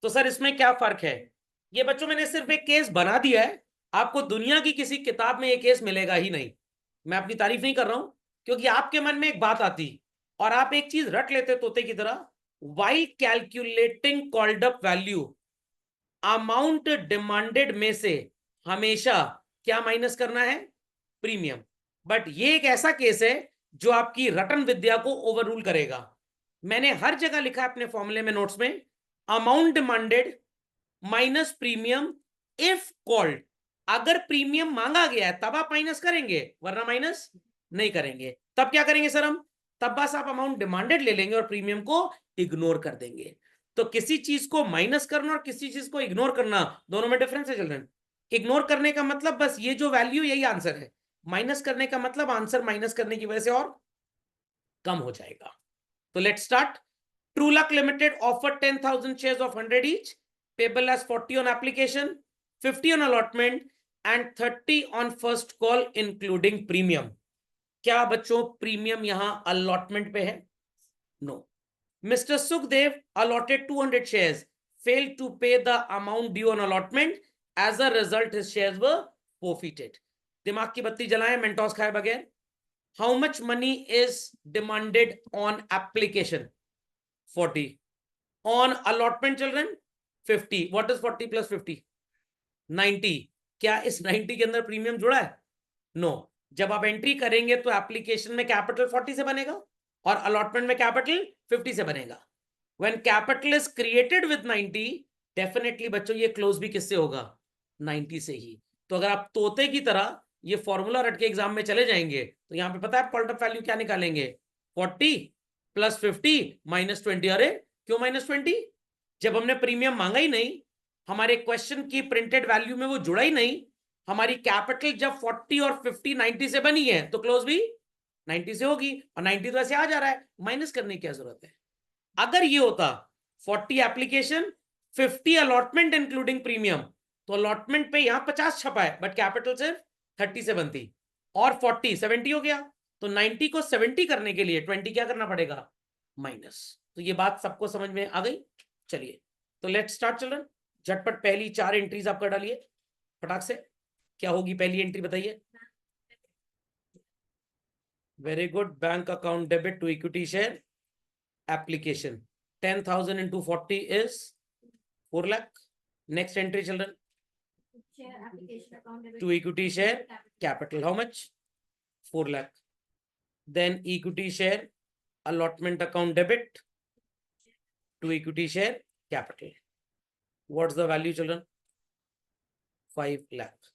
तो सर इसमें क्या फर्क है? ये बच्चों मैंने सिर्फ एक केस बना दिया है, आपको दुनिया की किसी किताब में ये केस मिलेगा ही नहीं। मैं अपनी तारीफ नहीं कर रहा हूं, क्योंकि आपके मन में एक बात आती और आप एक चीज रट लेते तोते की तरह। While calculating called up value, amount demanded में से हमेशा क्या माइनस करना है? प्रीमियम। बट ये एक ऐसा केस है जो आपकी रटन विद्या को ओवररूल करेगा। मैंने हर जगह लिखा है अपने फॉर्मूले में, नोट्स में, amount demanded minus premium if called. अगर प्रीमियम मांगा गया है तब आप माइनस करेंगे, वरना माइनस नहीं करेंगे। तब क्या करेंगे सर हम? तब बस आप अमाउंट डिमांडेड ले लेंगे और प्रीमियम को इग्नोर कर देंगे। तो किसी चीज को माइनस करना और किसी चीज को इग्नोर करना, दोनों में डिफरेंस है चिल्ड्रन। इग्नोर करने का मतलब बस ये जो वैल्यू यही आंसर है, माइनस करने का मतलब आंसर माइनस करने की वजह से और कम हो जाएगा। तो let's start. True luck limited offer 10,000 shares of 100 each, payable as 40 on application, 50 on allotment and 30 on first call including premium। क्या बच्चों प्रीमियम यहां अलॉटमेंट पे है? No. Mister Sukhdev allotted 200 shares, failed to pay the amount due on allotment, as a result his shares were forfeited। दिमाग की बत्ती जलाएं Mentos खाए बगैर। How much money is demanded on application? 40। On allotment children 50। What is 40 plus 50? 90। क्या इस 90 के अंदर प्रीमियम जुड़ा है? नो। जब आप एंट्री करेंगे तो एप्लीकेशन में कैपिटल 40 से बनेगा और अलॉटमेंट में कैपिटल 50 से बनेगा। When capital is created with 90, definitely बच्चों ये क्लोज भी किससे होगा? 90 से ही। तो अगर आप तोते की तरह ये फॉर्मूला रट के एग्जाम में चले जाएंगे तो यहां पे पता है कॉल्ड अप वैल्यू क्या निकालेंगे? 40 प्लस 50 माइनस 20। अरे क्यों माइनस 20? जब हमने प्रीमियम मांगा ही नहीं, हमारे क्वेश्चन की प्रिंटेड वैल्यू में वो जुड़ा ही नहीं, हमारी कैपिटल जब 40 और 50 90 से बनी है तो क्लोज भी 90 से होगी, और 90 तो ऐसे आ जा रहा है, माइनस करने की क्या जरूरत है? अगर ये होता 40 एप्लीकेशन 50 अलॉटमेंट इंक्लूडिंग प्रीमियम, तो अलॉटमेंट पे यहां 50 छपा है बट कैपिटल सिर्फ 30 से बनती, और 40 70 हो गया। तो 90 को 70 करने के लिए 20 क्या करना पड़ेगा? माइनस। तो ये बात सबको समझ में आ गई? चलिए तो लेट्स स्टार्ट चिल्ड्रन। झटपट पहली 4 एंट्रीज आप कर डालिए फटाक से। क्या होगी पहली एंट्री बताइए? Very good. Bank account debit to equity share application. 10,000 into 40 is 4 lakh। Next entry children, to equity share capital, how much? 4 lakh। Then equity share allotment account debit to equity share capital. What's the value children? 5 lakh।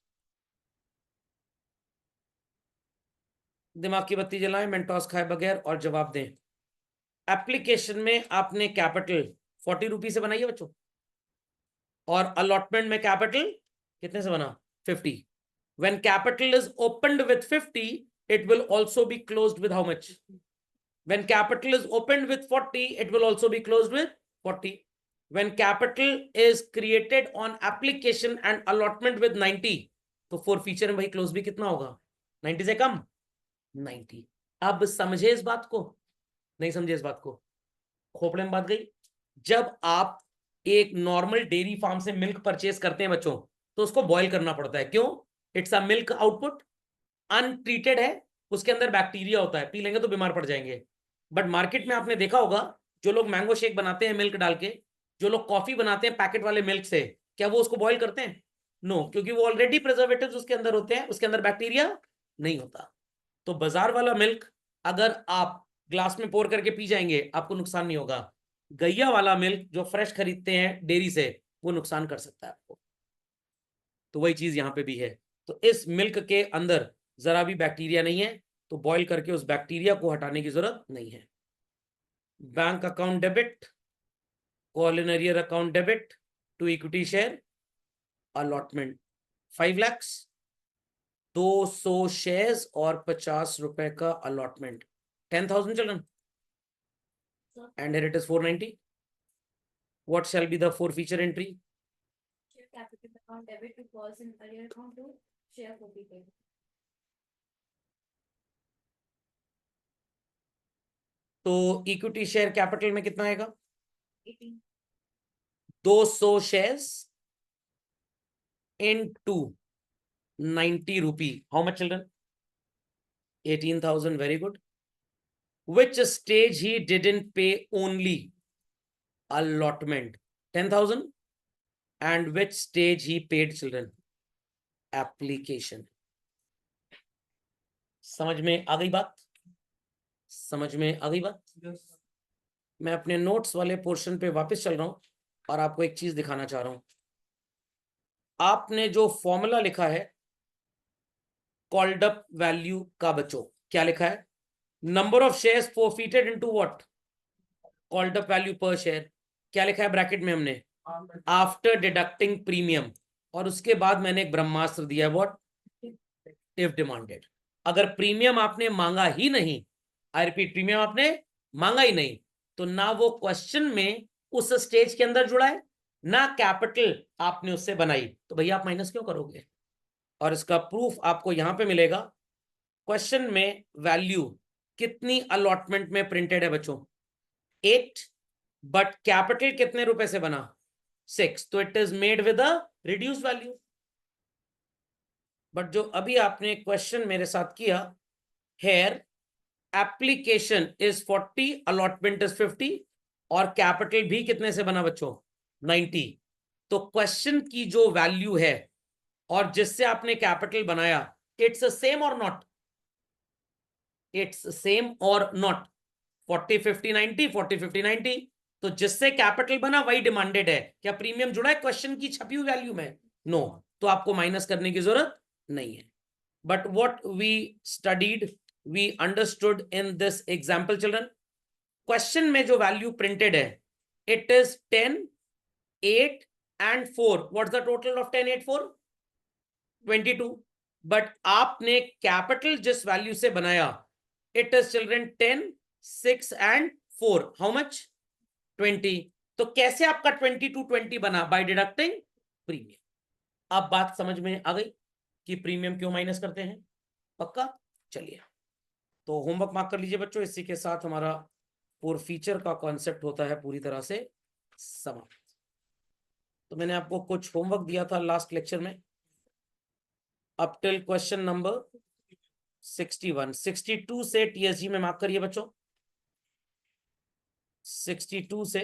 दिमाग की बत्ती जलाएं Mentos खाए बगैर और जवाब दें। Application में आपने कैपिटल ₹40 से बनाइए बच्चों, और अलॉटमेंट में कैपिटल कितने से बना? 50। When capital is opened with 50, it will also be closed with how much? When capital is opened with 40, it will also be closed with 40. When capital is created on application and allotment with 90, तो four feature में भाई close भी कितना होगा? 90 से कम, 90। अब समझे इस बात को? नहीं समझे इस बात को? खोपड़े में बात गई। जब आप एक नॉर्मल डेयरी फार्म से मिल्क परचेज करते हैं बच्चों, तो उसको बॉयल करना पड़ता है। क्यों? It's a milk output, untreated है, उसके अंदर बैक्टीरिया होता है, पी लेंगे तो बीमार पड़ जाएंगे। बट मार्केट में आपने देखा होगा, जो लोग मैंगो शेक बनाते हैं मिल्क डाल के, जो लोग कॉफी बनाते हैं पैकेट वाले मिल्क से, क्या वो उसको बॉयल करते हैं? नो, क्योंकि वो ऑलरेडी प्रिजर्वेटिव्स उसके अंदर होते हैं, उसके अंदर बैक्टीरिया नहीं होता। तो बाजार वाला मिल्क अगर आप ग्लास में पोर करके पी जाएंगे, आपको नुकसान नहीं होगा। गैया वाला मिल्क जो फ्रेश खरीदते हैं डेयरी से, वो नुकसान कर सकता है आपको। तो वही चीज यहां पे भी है। तो इस मिल्क के अंदर जरा भी बैक्टीरिया नहीं है, तो बॉईल करके उस बैक्टीरिया को हटाने की जरूरत नहीं है। बैंक अकाउंट डेबिट, कॉलिनरी account debit to equity share allotment 5 lakh, 200 shares और 50 रुपए का allotment, 10,000 children, and here it is 490. What shall be the four feature entry? Share capital account debit to calls in earlier account to share 40K. तो equity share capital में कितना आएगा? 18. 200 shares into 90 rupee. How much, children? 18,000. Very good. Which stage he didn't pay only? Allotment 10,000. And which stage he paid, children? Application. समझ में आ गई बात? समझ में आ गई बात? मैं अपने नोट्स वाले पोर्शन पे वापस चल रहा हूं और आपको एक चीज दिखाना चाह रहा हूं। आपने जो फॉर्मूला लिखा है कॉल्ड अप वैल्यू का, बच्चों क्या लिखा है? Number of shares forfeited into what? Called up value per share. क्या लिखा है ब्रैकेट में हमने? After deducting premium. और उसके बाद मैंने एक ब्रह्मास्त्र दिया, व्हाट? If demanded. अगर प्रीमियम आपने मांगा ही नहीं, आई रिपीट, प्रीमियम आपने मांगा ही नहीं, तो ना वो क्वेश्चन में उस स्टेज के अंदर जुड़ा है, ना कैपिटल आपने उससे बनाई, तो भैया आप माइनस क्यों करोगे? और इसका प्रूफ आपको यहां पे मिलेगा। क्वेश्चन में वैल्यू कितनी अलॉटमेंट में प्रिंटेड है बच्चों? 8, बट कैपिटल कितने रुपए से बना? 6, तो it is made with a reduce value. But जो अभी आपने क्वेश्चन मेरे साथ किया, here application is 40, allotment is 50, और कैपिटल भी कितने से बना बच्चों? 90। तो क्वेश्चन की जो वैल्यू है और जिससे आपने कैपिटल बनाया, इट्स सेम और नॉट? इट्स सेम और नॉट? 40 50 90, 40 50 90। तो जिससे कैपिटल बना वही डिमांडेड है। क्या प्रीमियम जुड़ा है क्वेश्चन की छपी हुई वैल्यू में? नो। तो आपको माइनस करने की जरूरत नहीं है। But what we studied, we understood in this example children, question में जो वैल्यू प्रिंटेड है, it is 10, 8 and 4। What's the total of 10, 8, 4? 22। But आपने कैपिटल जिस वैल्यू से बनाया, it is children 10, 6 and 4। How much? 20। तो कैसे आपका 22 बना? By deducting premium. अब बात समझ में आ गई कि प्रीमियम क्यों माइनस करते हैं? पक्का? चलिए, तो होमवर्क मार्क कर लीजिए बच्चों। इसी के साथ हमारा फोर फीचर का कॉन्सेप्ट होता है पूरी तरह से समाप्त। तो मैंने आपको कुछ होमवर्क दिया था लास्ट लेक्चर में, अप टिल क्वेश्चन नंबर 61। 62 से टीएसजी में मार्क करिए बच्चों। 62 से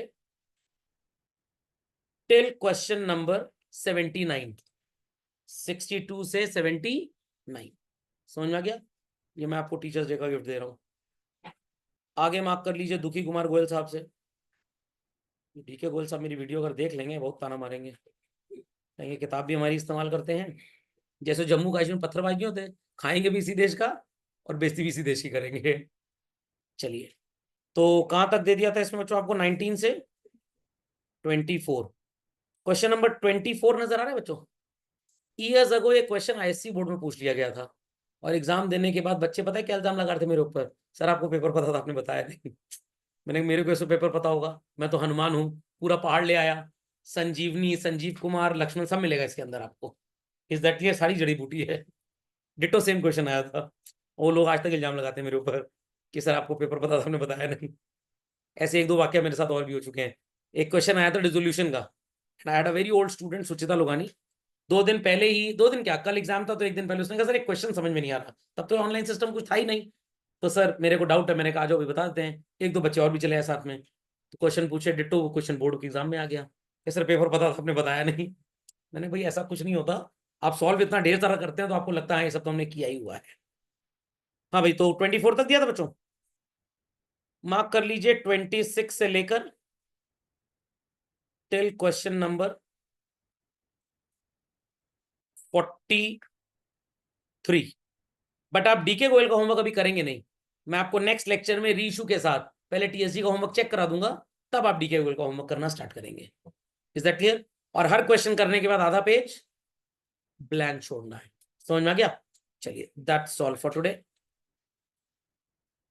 टिल क्वेश्चन नंबर 79। 62 से 79 समझ में आ गया? ये मैं आपको टीचर्स डे का गिफ्ट दे रहा हूं। आगे मार्क कर लीजिए दुखी कुमार गोयल साहब से। डीके गोयल साहब मेरी वीडियो अगर देख लेंगे बहुत ताना मारेंगे, कहेंगे किताब भी हमारी इस्तेमाल करते हैं, जैसे जम्मू कश्मीर में पत्थरबाजी होते हैं, खाएंगे भी इसी देश का और बेइज्जती भी इसी देश की करेंगे। चलिए, तो कहां तक दे दिया था इसमें बच्चों आपको? 19 से 24 क्वेश्चन नंबर 24 नजर आ रहा है बच्चों? ईयर्स अगो ये क्वेश्चन आईएससी बोर्ड में पूछ लिया गया था और एग्जाम देने के बाद बच्चे पता है क्या इल्जाम लगा रहे थे मेरे ऊपर, सर आपको पेपर पता था आपने बताया नहीं। मैंने मेरे को ऐसे पेपर पता होगा, मैं तो हनुमान हूँ, पूरा पहाड़ ले आया, संजीवनी, संजीव कुमार, लक्ष्मण सब मिलेगा इसके अंदर आपको, इस दैट ये सारी जड़ी बूटी है। डिटो सेम क्वेश्चन आया था, वो लोग आज तक इल्जाम लगाते हैं मेरे ऊपर कि सर आपको पेपर पता था आपने बताया नहीं। ऐसे एक दो वाक्य मेरे साथ और भी हो चुके हैं। एक क्वेश्चन आया था डिसोल्यूशन का, I had a very old student Suchita Logani, 2 दिन पहले ही, 2 दिन क्या, कल एग्जाम था तो एक दिन पहले उसने कहा सर एक क्वेश्चन समझ में नहीं आ रहा, तब तो ऑनलाइन सिस्टम कुछ था ही नहीं, तो सर मेरे को डाउट है, मैंने कहा जो अभी बता देते हैं, एक दो बच्चे और भी चले आए साथ में, तो क्वेश्चन पूछे डिट्टो, वो क्वेश्चन बोर्ड के एग्जाम में आ गया कि सर पेपर पता था आपने बताया नहीं। मैंने भाई ऐसा कुछ नहीं होता, आप सॉल्व इतना ढेर सारा करते हैं तो आपको लगता है ये सब तो हमने किया ही हुआ है। हाँ भाई, तो 24 तक दिया था बच्चों, मार्क कर लीजिए 26 से लेकर टिल क्वेश्चन नंबर 43। बट आप डीके गोयल का होमवर्क अभी करेंगे नहीं, मैं आपको नेक्स्ट लेक्चर में रीशू के साथ पहले टीएसजी का होमवर्क चेक करा दूंगा, तब आप डीके गोयल का होमवर्क करना स्टार्ट करेंगे। Is that clear? और हर क्वेश्चन करने के बाद आधा पेज ब्लैंक छोड़ना है, समझ में आ गया? चलिए, दैट्स ऑल फॉर टुडे।